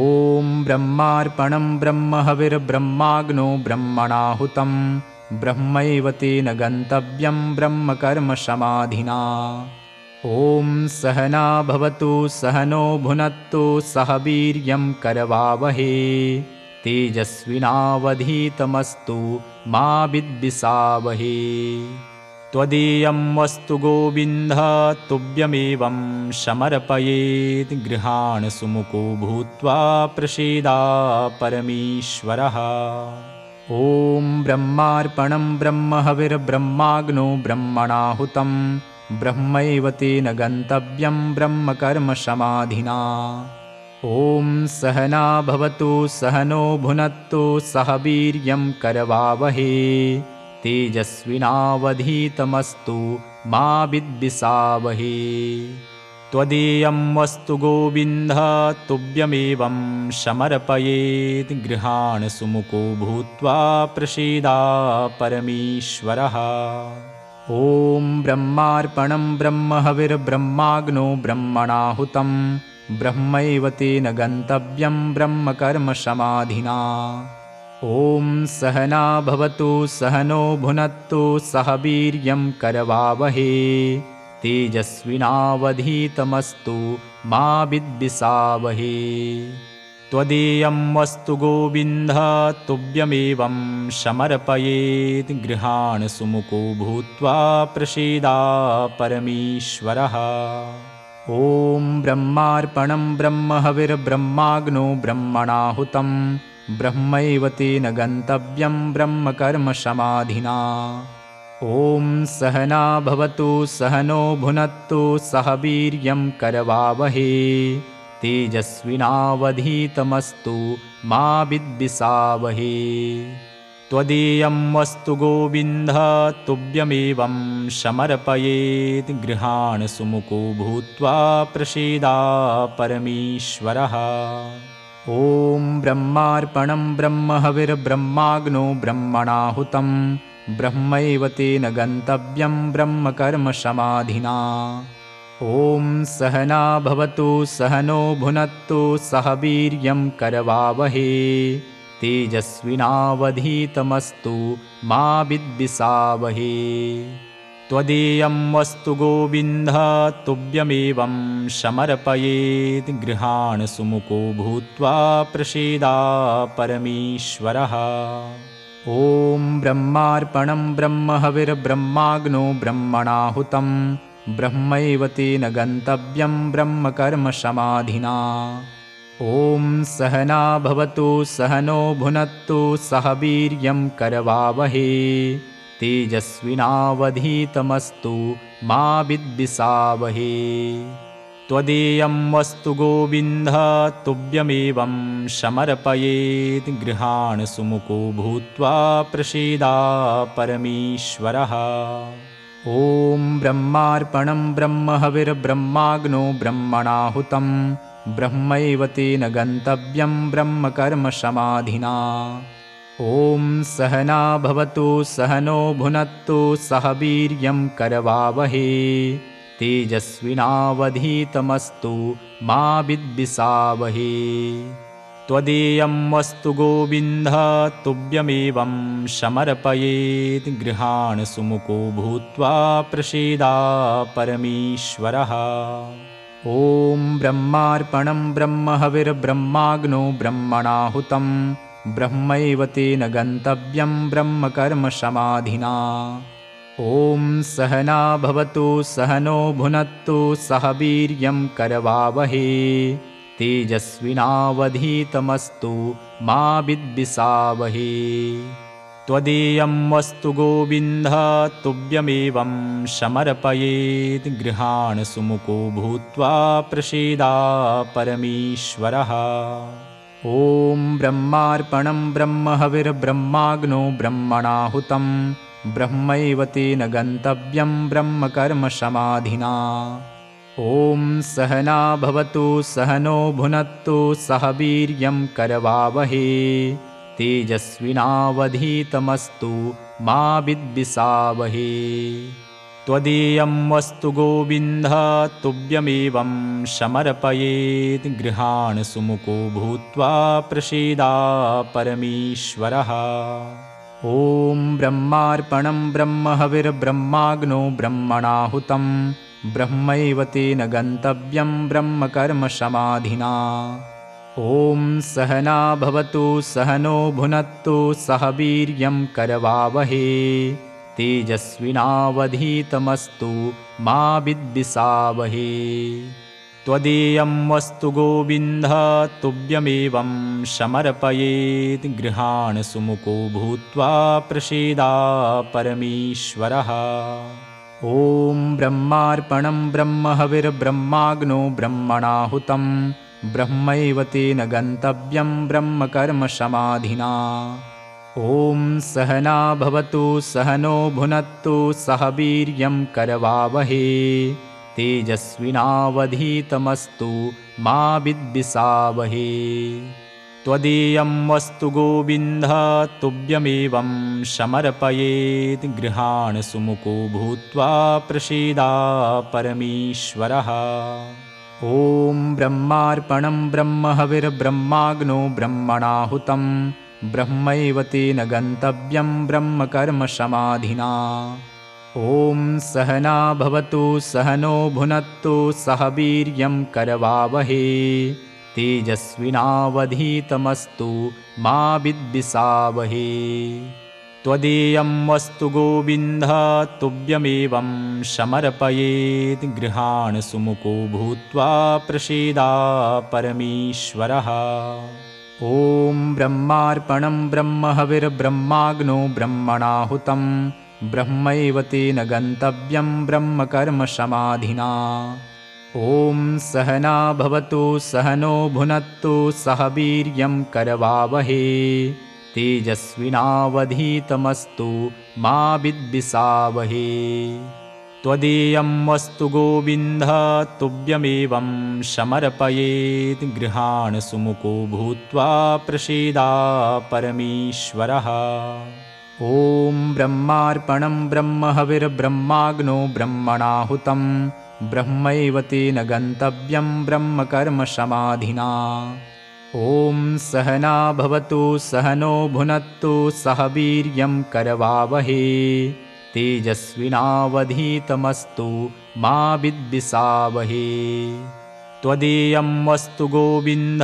ब्रह्मार्पणं ब्रह्महविर्ब्रह्माग्नो ब्रह्मणाहुतं ब्रह्मैव तेन गन्तव्यं ब्रह्मकर्मसमाधिना। ॐ सहना भवतु सहनो भुनक्तु सह वीर्यं करवावहे तेजस्विनावधीतमस्तु मा विद्विषावहे। त्वदीयं वस्तु गोविन्द तुभ्यमेवं समर्पयेत् गृहाण सुमुखो भूत्वा प्रसीदा परमेश्वरः। ॐ ब्रह्मार्पणं ब्रह्महविर्ब्रह्माग्नो ब्रह्मणाहुतं ब्रह्मैव तेन गन्तव्यं ब्रह्मकर्मसमाधिना। ॐ सहना भवतु सहनो भुनक्तु सह वीर्यं करवावहे तेजस्विनावधीतमस्तु मा विद्विषावहे। त्वदीयं वस्तु गोविन्द तुभ्यमेवं समर्पयेत् गृहाण सुमुखो भूत्वा प्रसीदा परमेश्वरः। ॐ ब्रह्मार्पणं ब्रह्महविर्ब्रह्माग्नो ब्रह्मणाहुतं ब्रह्मैव तेन गन्तव्यं ब्रह्मकर्मसमाधिना। ॐ सहना भवतु सहनो भुनक्तु सह वीर्यं करवावहे तेजस्विनावधीतमस्तु मा विद्विषावहे। त्वदीयं वस्तु गोविन्द तुभ्यमेवं समर्पयेत् गृहाण सुमुखो भूत्वा प्रसीदा परमेश्वरः। ॐ ब्रह्मार्पणं ब्रह्महविर्ब्रह्माग्नो ब्रह्मणाहुतं ब्रह्मैव तेन गन्तव्यं ब्रह्मकर्मसमाधिना। ॐ सहना भवतु सहनो भुनक्तु सह वीर्यं करवावहे तेजस्विनावधीतमस्तु मा विद्विषावहे। त्वदीयं वस्तु गोविन्द तुभ्यमेवं समर्पयेत् गृहाण सुमुखो भूत्वा प्रसीदा परमेश्वरः। ॐ ब्रह्मार्पणं ब्रह्महविर्ब्रह्माग्नो ब्रह्मणाहुतं ब्रह्मैव तेन गन्तव्यं ब्रह्मकर्मसमाधिना। ॐ सहना भवतु सहनो भुनक्तु सह वीर्यं करवावहे तेजस्विनावधीतमस्तु मा विद्विषावहे। त्वदीयं वस्तु गोविन्द तुभ्यमेवं समर्पयेत् गृहाण सुमुखो भूत्वा प्रसीदा परमेश्वरः। ॐ ब्रह्मार्पणं ब्रह्महविर्ब्रह्माग्नो ब्रह्मणाहुतं ब्रह्मैव तेन गन्तव्यं ब्रह्मकर्मसमाधिना। ॐ सहना भवतु सहनो भुनक्तु सह वीर्यं करवावहे तेजस्विनावधीतमस्तु मा विद्विषावहे। त्वदीयं वस्तु गोविन्द तुभ्यमेवं समर्पयेत् गृहाण सुमुखो भूत्वा प्रसीदा परमेश्वरः। ॐ ब्रह्मार्पणं ब्रह्महविर्ब्रह्माग्नो ब्रह्मणाहुतं ब्रह्मैव तेन गन्तव्यं ब्रह्मकर्मसमाधिना। ॐ सहना भवतु सहनो भुनक्तु सह वीर्यं करवावहे तेजस्विनावधीतमस्तु मा विद्विषावहे। त्वदीयं वस्तु गोविन्द तुभ्यमेवं समर्पयेत् गृहाण सुमुखो भूत्वा प्रसीदा परमेश्वरः। ॐ ब्रह्मार्पणं ब्रह्महविर्ब्रह्माग्नो ब्रह्मणाहुतं ब्रह्मैव तेन गन्तव्यं ब्रह्मकर्मसमाधिना। ॐ सहना भवतु सहनो भुनक्तु सह वीर्यं करवावहे तेजस्विनावधीतमस्तु मा विद्विषावहे। त्वदीयं वस्तु गोविन्द तुभ्यमेवं समर्पयेत् गृहाण सुमुखो भूत्वा प्रसीदा परमेश्वरः। ॐ ब्रह्मार्पणं ब्रह्महविर्ब्रह्माग्नो ब्रह्मणाहुतं ब्रह्मैव तेन गन्तव्यं ब्रह्मकर्मसमाधिना। ॐ सहना भवतु सहनो भुनक्तु सह वीर्यं करवावहे तेजस्विनावधीतमस्तु मा विद्विषावहे। त्वदीयं वस्तु गोविन्द तुभ्यमेवं समर्पयेत् गृहाण सुमुखो भूत्वा प्रसीदा परमेश्वरः। ॐ ब्रह्मार्पणं ब्रह्महविर्ब्रह्माग्नो ब्रह्मणाहुतं ब्रह्मैव तेन गन्तव्यं ब्रह्मकर्मसमाधिना। ॐ सहना भवतु सहनो भुनक्तु सह वीर्यं करवावहे तेजस्विनावधीतमस्तु मा विद्विषावहे। त्वदीयं वस्तु गोविन्द तुभ्यमेवं समर्पयेत् गृहाण सुमुखो भूत्वा प्रसीदा परमेश्वरः। ॐ ब्रह्मार्पणं ब्रह्महविर्ब्रह्माग्नो ब्रह्मणाहुतं ब्रह्मैव तेन गन्तव्यं ब्रह्मकर्मसमाधिना। ॐ सहना भवतु सहनो भुनक्तु सह वीर्यं करवावहे तेजस्विनावधीतमस्तु मा विद्विषावहे। त्वदीयं वस्तु गोविन्द तुभ्यमेवं समर्पयेत् गृहाण सुमुखो भूत्वा प्रसीदा परमेश्वरः। ॐ ब्रह्मार्पणं ब्रह्महविर्ब्रह्माग्नो ब्रह्मणाहुतं ब्रह्मैव तेन गन्तव्यं ब्रह्मकर्मसमाधिना। ॐ सहना भवतु सहनो भुनक्तु सह वीर्यं करवावहे तेजस्विनावधीतमस्तु मा विद्विषावहे। त्वदीयं वस्तु गोविन्द तुभ्यमेवं समर्पयेत् गृहाण सुमुखो भूत्वा प्रसीदा परमेश्वरः। ॐ ब्रह्मार्पणं ब्रह्महविर्ब्रह्माग्नो ब्रह्मणाहुतं ब्रह्मैव तेन गन्तव्यं ब्रह्मकर्मसमाधिना। ॐ सहना भवतु सहनो भुनक्तु सह वीर्यं करवावहे तेजस्विनावधीतमस्तु मा विद्विषावहे। त्वदीयं वस्तु गोविन्द तुभ्यमेवं समर्पयेत् गृहाण सुमुखो भूत्वा प्रसीदा परमेश्वरः। ॐ ब्रह्मार्पणं ब्रह्महविर्ब्रह्माग्नो ब्रह्मणाहुतं ब्रह्मैव तेन गन्तव्यं ब्रह्मकर्मसमाधिना। ॐ सहना भवतु सहनो भुनक्तु सह वीर्यं करवावहे तेजस्विनावधीतमस्तु मा विद्विषावहे। त्वदीयं वस्तु गोविन्द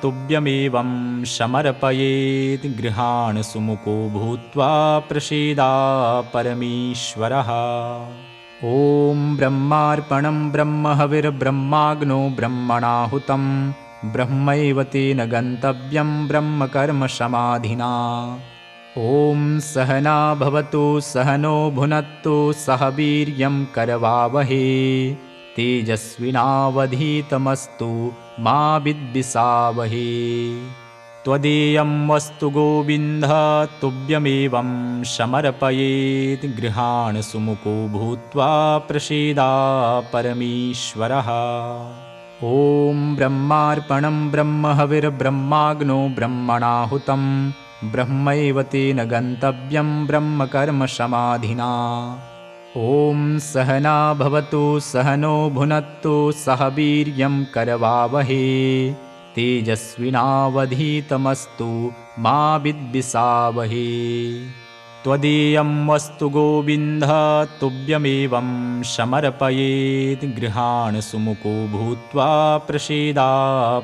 तुभ्यमेवं समर्पयेत् गृहाण सुमुखो भूत्वा प्रसीदा परमेश्वरः। ॐ ब्रह्मार्पणं ब्रह्महविर्ब्रह्माग्नो ब्रह्मणाहुतं ब्रह्मैव तेन गन्तव्यं ब्रह्मकर्मसमाधिना। ॐ सहना भवतु सहनो भुनक्तु सह वीर्यं करवावहे तेजस्विनावधीतमस्तु मा विद्विषावहे। त्वदीयं वस्तु गोविन्द तुभ्यमेवं समर्पयेत् गृहाण सुमुखो भूत्वा प्रसीदा परमेश्वरः। ॐ ब्रह्मार्पणं ब्रह्महविर्ब्रह्माग्नो ब्रह्मणाहुतं ब्रह्मैव तेन गन्तव्यं ब्रह्मकर्मसमाधिना। ॐ सहना भवतु सहनो भुनक्तु सह वीर्यं करवावहे तेजस्विनावधीतमस्तु मा विद्विषावहे। त्वदीयं वस्तु गोविन्द तुभ्यमेवं समर्पयेत् गृहाण सुमुखो भूत्वा प्रसीदा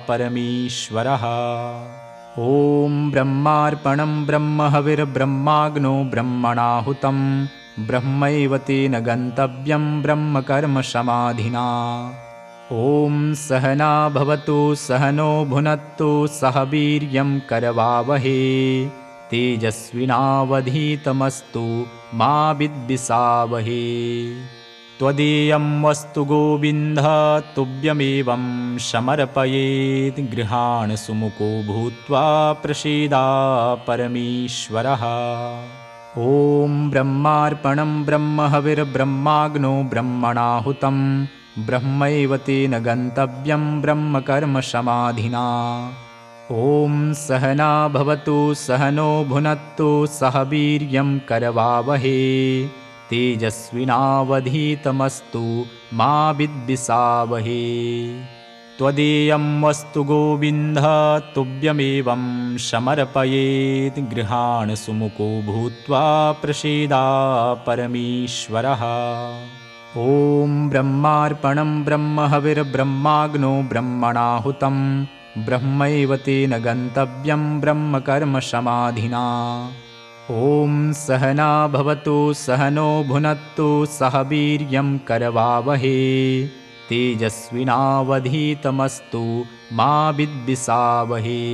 परमेश्वरः। ॐ ब्रह्मार्पणं ब्रह्महविर्ब्रह्माग्नो ब्रह्मणाहुतं ब्रह्मैव तेन गन्तव्यं ब्रह्मकर्मसमाधिना। ॐ सहना भवतु सहनो भुनक्तु सह वीर्यं करवावहे तेजस्विनावधीतमस्तु मा विद्विषावहे। त्वदीयं वस्तु गोविन्द तुभ्यमेवं समर्पयेत् गृहाण सुमुखो भूत्वा प्रसीदा परमेश्वरः। ॐ ब्रह्मार्पणं ब्रह्महविर्ब्रह्माग्नो ब्रह्मणाहुतं ब्रह्मैव तेन गन्तव्यं ब्रह्मकर्मसमाधिना। ॐ सहना भवतु सहनो भुनक्तु सह वीर्यं करवावहे तेजस्विनावधीतमस्तु मा विद्विषावहे। त्वदीयं वस्तु गोविन्द तुभ्यमेवं समर्पयेत् गृहाण सुमुखो भूत्वा प्रसीदा परमेश्वरः। ॐ ब्रह्मार्पणं ब्रह्महविर्ब्रह्माग्नो ब्रह्मणाहुतं ब्रह्मैव तेन गन्तव्यं ब्रह्मकर्मसमाधिना। ॐ सहना भवतु सहनो भुनक्तु सह वीर्यं करवावहे तेजस्विनावधीतमस्तु मा विद्विषावहे।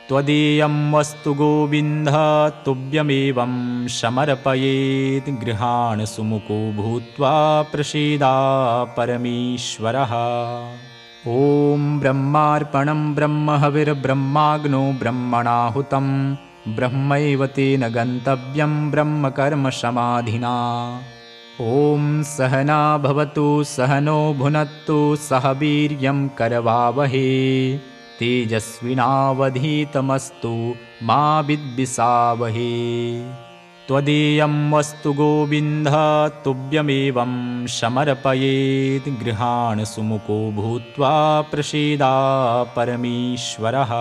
त्वदीयं वस्तु गोविन्द तुभ्यमेवं समर्पयेत् गृहाण सुमुखो भूत्वा प्रसीदा परमेश्वरः। ॐ ब्रह्मार्पणं ब्रह्महविर्ब्रह्माग्नो ब्रह्मणाहुतं ब्रह्मैव तेन गन्तव्यं ब्रह्मकर्मसमाधिना। ॐ सहना भवतु सहनो भुनक्तु सह वीर्यं करवावहे तेजस्विनावधीतमस्तु मा विद्विषावहे। त्वदीयं वस्तु गोविन्द तुभ्यमेवं समर्पयेत् गृहाण सुमुखो भूत्वा प्रसीदा परमेश्वरः।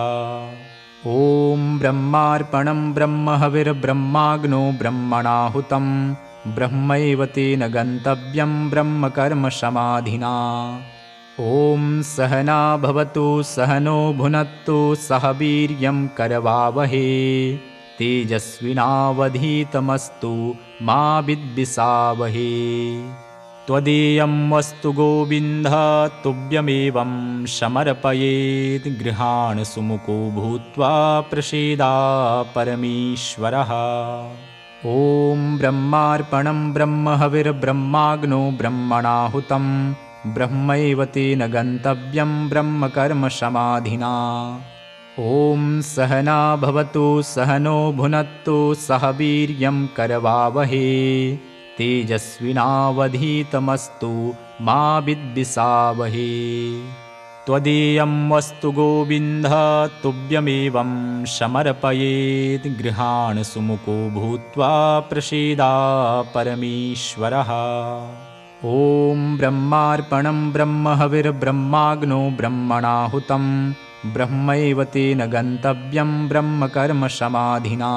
ॐ ब्रह्मार्पणं ब्रह्महविर्ब्रह्माग्नो ब्रह्मणाहुतं ब्रह्मैव तेन गन्तव्यं ब्रह्मकर्मसमाधिना। ॐ सहना भवतु सहनो भुनक्तु सह वीर्यं करवावहे तेजस्विनावधीतमस्तु मा विद्विषावहे। त्वदीयं वस्तु गोविन्द तुभ्यमेवं समर्पयेत् गृहाण सुमुखो भूत्वा प्रसीदा परमेश्वरः। ॐ ब्रह्मार्पणं ब्रह्महविर्ब्रह्माग्नो ब्रह्मणाहुतं ब्रह्मैव तेन गन्तव्यं ब्रह्मकर्मसमाधिना। ॐ सहना भवतु सहनो भुनक्तु सह वीर्यं करवावहे तेजस्विनावधीतमस्तु मा विद्विषावहे। त्वदीयं वस्तु गोविन्द तुभ्यमेवं समर्पयेत् गृहाण सुमुखो भूत्वा प्रसीदा परमेश्वरः। ॐ ब्रह्मार्पणं ब्रह्महविर्ब्रह्माग्नो ब्रह्मणाहुतं ब्रह्मैव तेन गन्तव्यं ब्रह्मकर्मसमाधिना।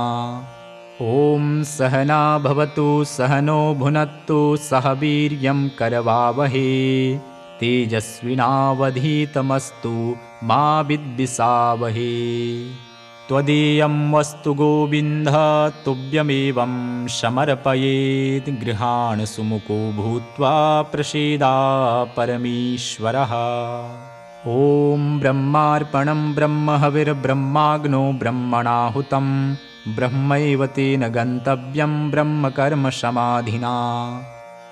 ॐ सहना भवतु सहनो भुनक्तु सह वीर्यं करवावहे तेजस्विनावधीतमस्तु मा विद्विषावहे। त्वदीयं वस्तु गोविन्द तुभ्यमेवं समर्पयेत् गृहाण सुमुखो भूत्वा प्रसीदा परमेश्वरः। ॐ ब्रह्मार्पणं ब्रह्महविर्ब्रह्माग्नो ब्रह्मणाहुतं ब्रह्मैव तेन गन्तव्यं ब्रह्मकर्मसमाधिना।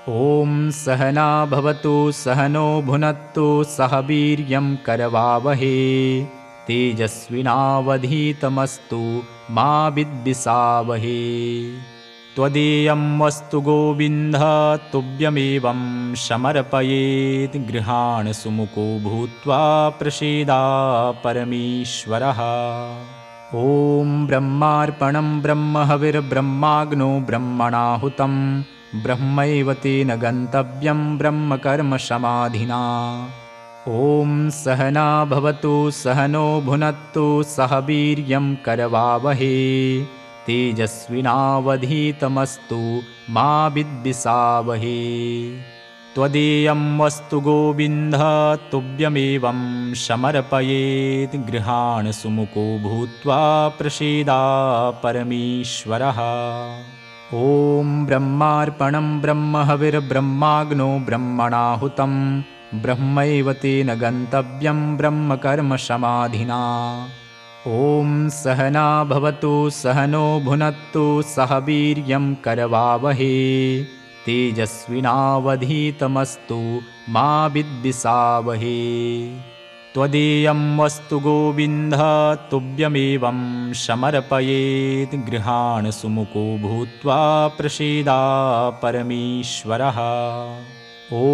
ॐ सहना भवतु सहनो भुनक्तु सह वीर्यं करवावहे तेजस्विनावधीतमस्तु मा विद्विषावहे। त्वदीयं वस्तु गोविन्द तुभ्यमेवं समर्पयेत् गृहाण सुमुखो भूत्वा प्रसीदा परमेश्वरः। ॐ ब्रह्मार्पणं ब्रह्महविर्ब्रह्माग्नो ब्रह्मणाहुतं ब्रह्मैव तेन गन्तव्यं ब्रह्मकर्मसमाधिना। ॐ सहना भवतु सहनो भुनक्तु सह वीर्यं करवावहे तेजस्विनावधीतमस्तु मा विद्विषावहे। त्वदीयं वस्तु गोविन्द तुभ्यमेवं समर्पयेत् गृहाण सुमुखो भूत्वा प्रसीदा परमेश्वरः। ॐ ब्रह्मार्पणं ब्रह्महविर्ब्रह्माग्नो ब्रह्मणाहुतं ब्रह्मैव तेन गन्तव्यं ब्रह्मकर्मसमाधिना। ॐ सहना भवतु सहनो भुनक्तु सह वीर्यं करवावहे तेजस्विनावधीतमस्तु मा विद्विषावहे। त्वदीयं वस्तु गोविन्द तुभ्यमेवं समर्पयेत् गृहाण सुमुखो भूत्वा प्रसीदा परमेश्वरः। ॐ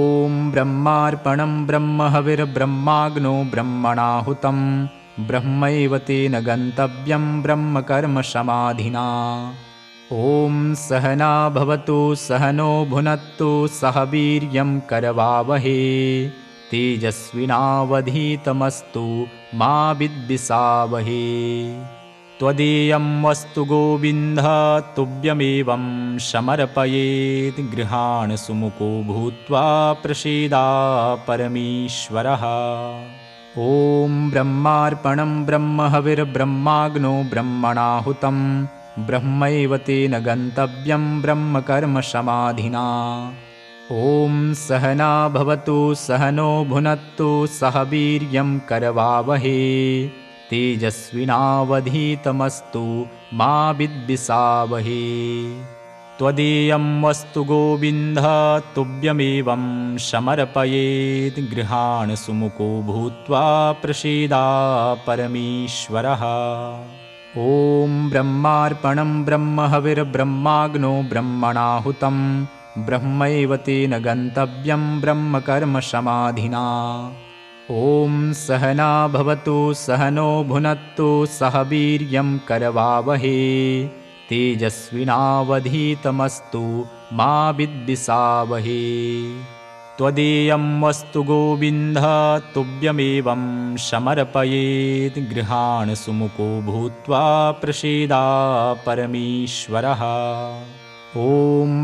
ब्रह्मार्पणं ब्रह्महविर्ब्रह्माग्नो ब्रह्मणाहुतं ब्रह्मैव तेन गन्तव्यं ब्रह्मकर्मसमाधिना। ॐ सहना भवतु सहनो भुनक्तु सह वीर्यं करवावहे तेजस्विनावधीतमस्तु मा विद्विषावहे। त्वदीयं वस्तु गोविन्द तुभ्यमेवं समर्पयेत् गृहाण सुमुखो भूत्वा प्रसीदा परमेश्वरः। ॐ ब्रह्मार्पणं ब्रह्महविर्ब्रह्माग्नो ब्रह्मणाहुतं ब्रह्मैव तेन गन्तव्यं ब्रह्मकर्मसमाधिना। ॐ सहना भवतु सहनो भुनक्तु सह वीर्यं करवावहे तेजस्विनावधीतमस्तु मा विद्विषावहे। त्वदीयं वस्तु गोविन्द तुभ्यमेवं समर्पयेत् गृहाण सुमुखो भूत्वा प्रसीदा परमेश्वरः। ॐ ब्रह्मार्पणं ब्रह्महविर्ब्रह्माग्नो ब्रह्मणाहुतं ब्रह्मैव तेन गन्तव्यं ब्रह्मकर्मसमाधिना। ॐ सहना भवतु सहनो भुनक्तु सह वीर्यं करवावहे तेजस्विनावधीतमस्तु मा विद्विषावहे। त्वदीयं वस्तु गोविन्द तुभ्यमेवं समर्पयेत् गृहाण सुमुखो भूत्वा प्रसीदा परमेश्वरः। ॐ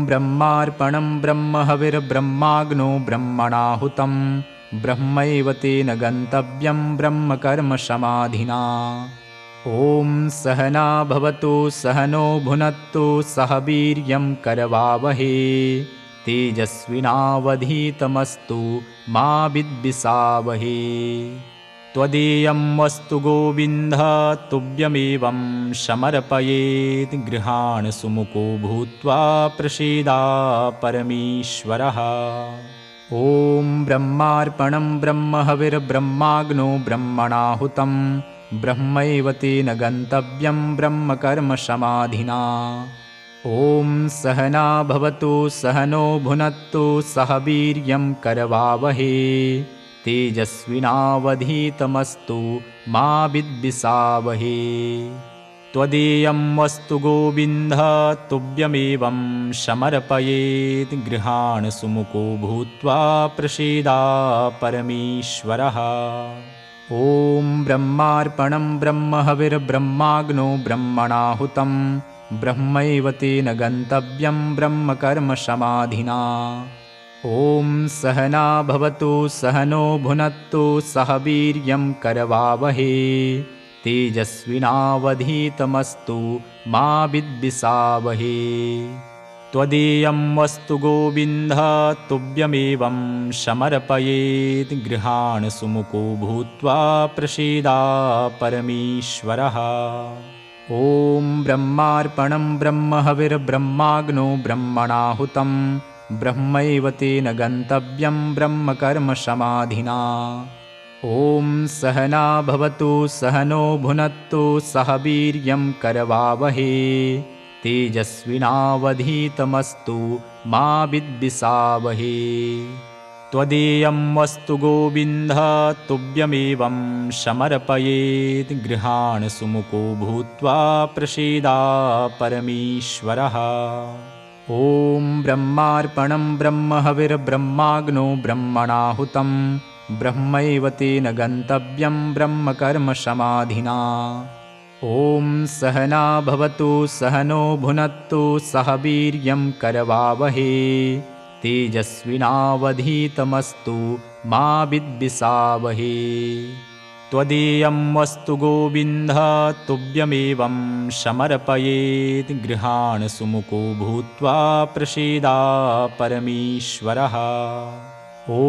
ब्रह्मार्पणं ब्रह्महविर्ब्रह्माग्नो ब्रह्मणाहुतं ब्रह्मैव तेन गन्तव्यं ब्रह्मकर्मसमाधिना। ॐ सहना भवतु सहनो भुनक्तु सह वीर्यं करवावहे तेजस्विनावधीतमस्तु मा विद्विषावहे। त्वदीयं वस्तु गोविन्द तुभ्यमेवं समर्पयेत् गृहाण सुमुखो भूत्वा प्रसीदा परमेश्वरः। ॐ ब्रह्मार्पणं ब्रह्महविर्ब्रह्माग्नो ब्रह्मणाहुतं ब्रह्मैव तेन गन्तव्यं ब्रह्मकर्मसमाधिना। ॐ सहना भवतु सहनो भुनक्तु सह वीर्यं करवावहे तेजस्विनावधीतमस्तु मा विद्विषावहे। त्वदीयं वस्तु गोविन्द तुभ्यमेवं समर्पयेत् गृहाण सुमुखो भूत्वा प्रसीदा परमेश्वरः। ॐ ब्रह्मार्पणं ब्रह्महविर्ब्रह्माग्नो ब्रह्मणाहुतं ब्रह्मैव तेन गन्तव्यं ब्रह्मकर्मसमाधिना। ॐ सहना भवतु सहनो भुनक्तु सह वीर्यं करवावहे तेजस्विनावधीतमस्तु मा विद्विषावहे। त्वदीयं वस्तु गोविन्द तुभ्यमेवं समर्पयेत् गृहाण सुमुखो भूत्वा प्रसीदा परमेश्वरः। ॐ ब्रह्मार्पणं ब्रह्महविर्ब्रह्माग्नो ब्रह्मणाहुतं ब्रह्मैव तेन गन्तव्यं ब्रह्मकर्मसमाधिना। ॐ सहना भवतु सहनो भुनक्तु सह वीर्यं करवावहे तेजस्विनावधीतमस्तु मा विद्विषावहे। त्वदीयं वस्तु गोविन्द तुभ्यमेवं समर्पयेत् गृहाण सुमुखो भूत्वा प्रसीदा परमेश्वरः। ॐ ब्रह्मार्पणं ब्रह्महविर्ब्रह्माग्नो ब्रह्मणाहुतं ब्रह्मैव तेन गन्तव्यं ब्रह्मकर्मसमाधिना। ॐ सहना भवतु सहनो भुनक्तु सह वीर्यं करवावहे तेजस्विनावधीतमस्तु मा विद्विषावहे। त्वदीयं वस्तु गोविन्द तुभ्यमेवं समर्पयेत् गृहाण सुमुखो भूत्वा प्रसीदा परमेश्वरः। ॐ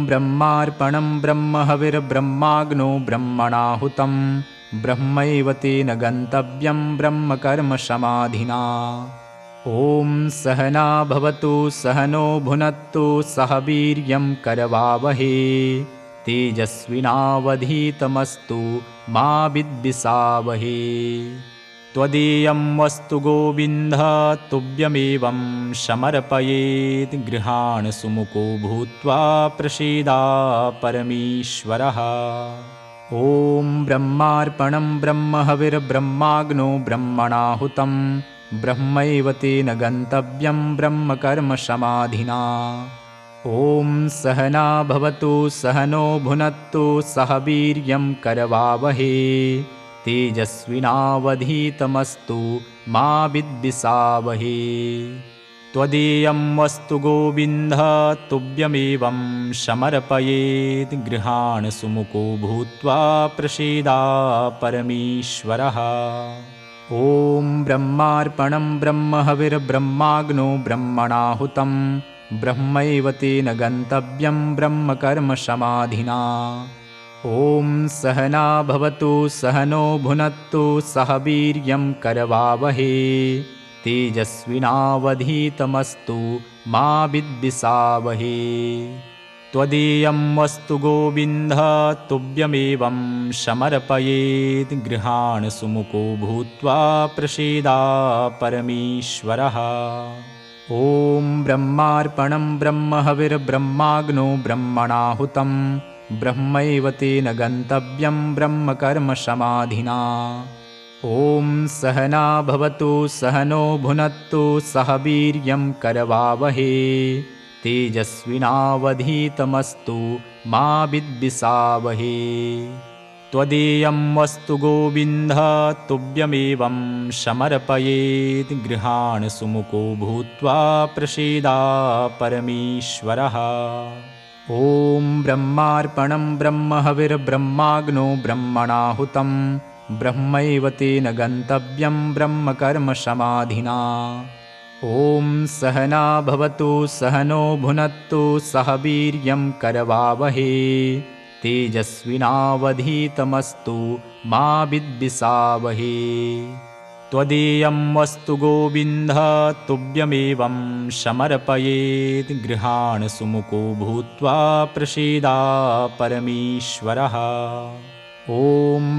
ब्रह्मार्पणं ब्रह्महविर्ब्रह्माग्नो ब्रह्मणाहुतं ब्रह्मैव तेन गन्तव्यं ब्रह्मकर्मसमाधिना। ॐ सहना भवतु सहनो भुनक्तु सह वीर्यं करवावहे तेजस्विनावधीतमस्तु मा विद्विषावहे। त्वदीयं वस्तु गोविन्द तुभ्यमेवं समर्पयेत् गृहाण सुमुखो भूत्वा प्रसीदा परमेश्वरः। ॐ ब्रह्मार्पणं ब्रह्महविर्ब्रह्माग्नो ब्रह्मणाहुतं ब्रह्मैव तेन गन्तव्यं ब्रह्मकर्मसमाधिना। ॐ सहना भवतु सहनो भुनक्तु सह वीर्यं करवावहे तेजस्विनावधीतमस्तु मा विद्विषावहे। त्वदीयं वस्तु गोविन्द तुभ्यमेवं समर्पयेत् गृहाण सुमुखो भूत्वा प्रसीदा परमेश्वरः। ॐ ब्रह्मार्पणं ब्रह्महविर्ब्रह्माग्नो ब्रह्मणाहुतं ब्रह्मैव तेन गन्तव्यं ब्रह्मकर्मसमाधिना। ॐ सहना भवतु सहनो भुनक्तु सह वीर्यं करवावहे तेजस्विनावधीतमस्तु मा विद्विषावहे। त्वदीयं वस्तु गोविन्द तुभ्यमेवं समर्पयेत् गृहाण सुमुखो भूत्वा प्रसीदा परमेश्वरः। ॐ ब्रह्मार्पणं ब्रह्महविर्ब्रह्माग्नो ब्रह्मणाहुतं ब्रह्मैव तेन गन्तव्यं ब्रह्मकर्मसमाधिना। ॐ सहना भवतु सहनो भुनक्तु सह वीर्यं करवावहे तेजस्विनावधीतमस्तु मा विद्विषावहे। त्वदीयं वस्तु गोविन्द तुभ्यमेवं समर्पयेत् गृहाण सुमुखो भूत्वा प्रसीदा परमेश्वरः। ॐ ब्रह्मार्पणं ब्रह्महविर्ब्रह्माग्नो ब्रह्मणाहुतं ब्रह्मैव तेन गन्तव्यं ब्रह्मकर्मसमाधिना। ॐ सहना भवतु सहनो भुनक्तु सह वीर्यं करवावहे तेजस्विनावधीतमस्तु मा विद्विषावहे। त्वदीयं वस्तु गोविन्द तुभ्यमेवं समर्पयेत् गृहाण सुमुखो भूत्वा प्रसीदा परमेश्वरः। ॐ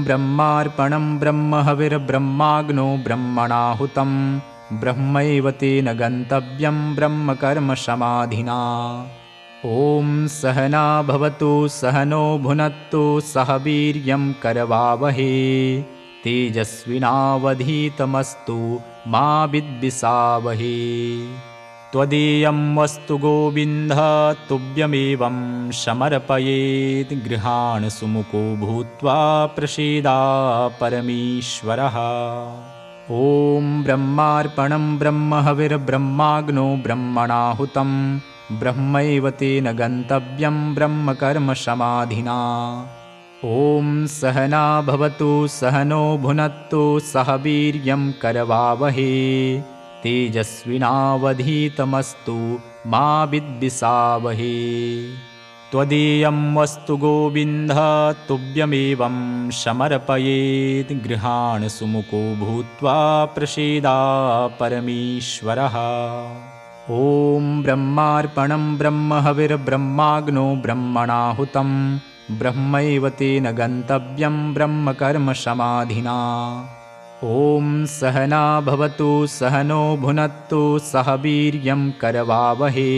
ब्रह्मार्पणं ब्रह्महविर्ब्रह्माग्नो ब्रह्मणाहुतं ब्रह्मैव तेन गन्तव्यं ब्रह्मकर्मसमाधिना। ॐ सहना भवतु सहनो भुनक्तु सह वीर्यं करवावहे तेजस्विनावधीतमस्तु मा विद्विषावहे। त्वदीयं वस्तु गोविन्द तुभ्यमेवं समर्पयेत् गृहाण सुमुखो भूत्वा प्रसीदा परमेश्वरः। ॐ ब्रह्मार्पणं ब्रह्महविर्ब्रह्माग्नो ब्रह्मणाहुतं ब्रह्मैव तेन गन्तव्यं ब्रह्मकर्मसमाधिना। ॐ सहना भवतु सहनो भुनक्तु सह वीर्यं करवावहे तेजस्विनावधीतमस्तु मा विद्विषावहे। त्वदीयं वस्तु गोविन्द तुभ्यमेवं समर्पयेत् गृहाण सुमुखो भूत्वा प्रसीदा परमेश्वरः। ॐ ब्रह्मार्पणं ब्रह्महविर्ब्रह्माग्नो ब्रह्मणाहुतं ब्रह्मैव तेन गन्तव्यं ब्रह्मकर्मसमाधिना। ॐ सहना भवतु सहनो भुनक्तु सह वीर्यं करवावहे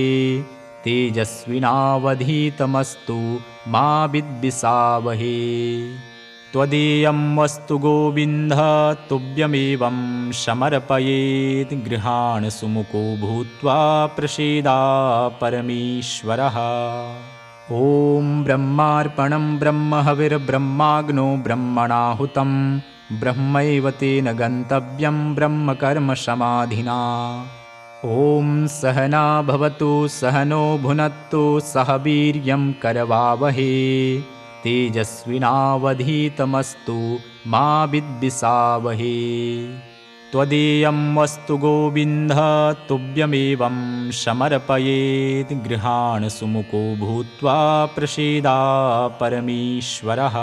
तेजस्विनावधीतमस्तु मा विद्विषावहे। त्वदीयं वस्तु गोविन्द तुभ्यमेवं समर्पयेत् गृहाण सुमुखो भूत्वा प्रसीदा परमेश्वरः। ॐ ब्रह्मार्पणं ब्रह्महविर्ब्रह्माग्नो ब्रह्मणाहुतं ब्रह्मैव तेन गन्तव्यं ब्रह्मकर्मसमाधिना। ॐ सहना भवतु सहनो भुनक्तु सह वीर्यं करवावहे। तेजस्विनावधीतमस्तु मा विद्विषावहे। त्वदीयं वस्तु गोविन्द तुभ्यमेवं समर्पयेत् गृहाण सुमुखो भूत्वा प्रसीदा परमेश्वरः।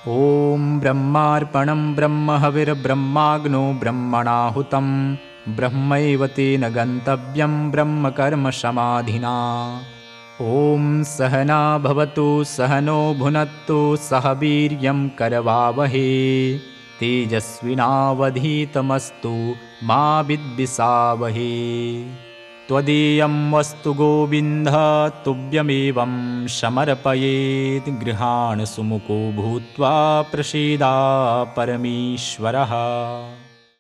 ॐ ब्रह्मार्पणं ब्रह्महविर्ब्रह्माग्नो ब्रह्मणाहुतं ब्रह्मैव तेन गन्तव्यं ब्रह्मकर्मसमाधिना। ॐ सहना भवतु सहनो भुनक्तु सह वीर्यं करवावहे। तेजस्विनावधीतमस्तु मा विद्विषावहे। त्वदीयं वस्तु गोविन्द तुभ्यमेवं समर्पयेत् गृहाण सुमुखो भूत्वा प्रसीदा परमेश्वरः।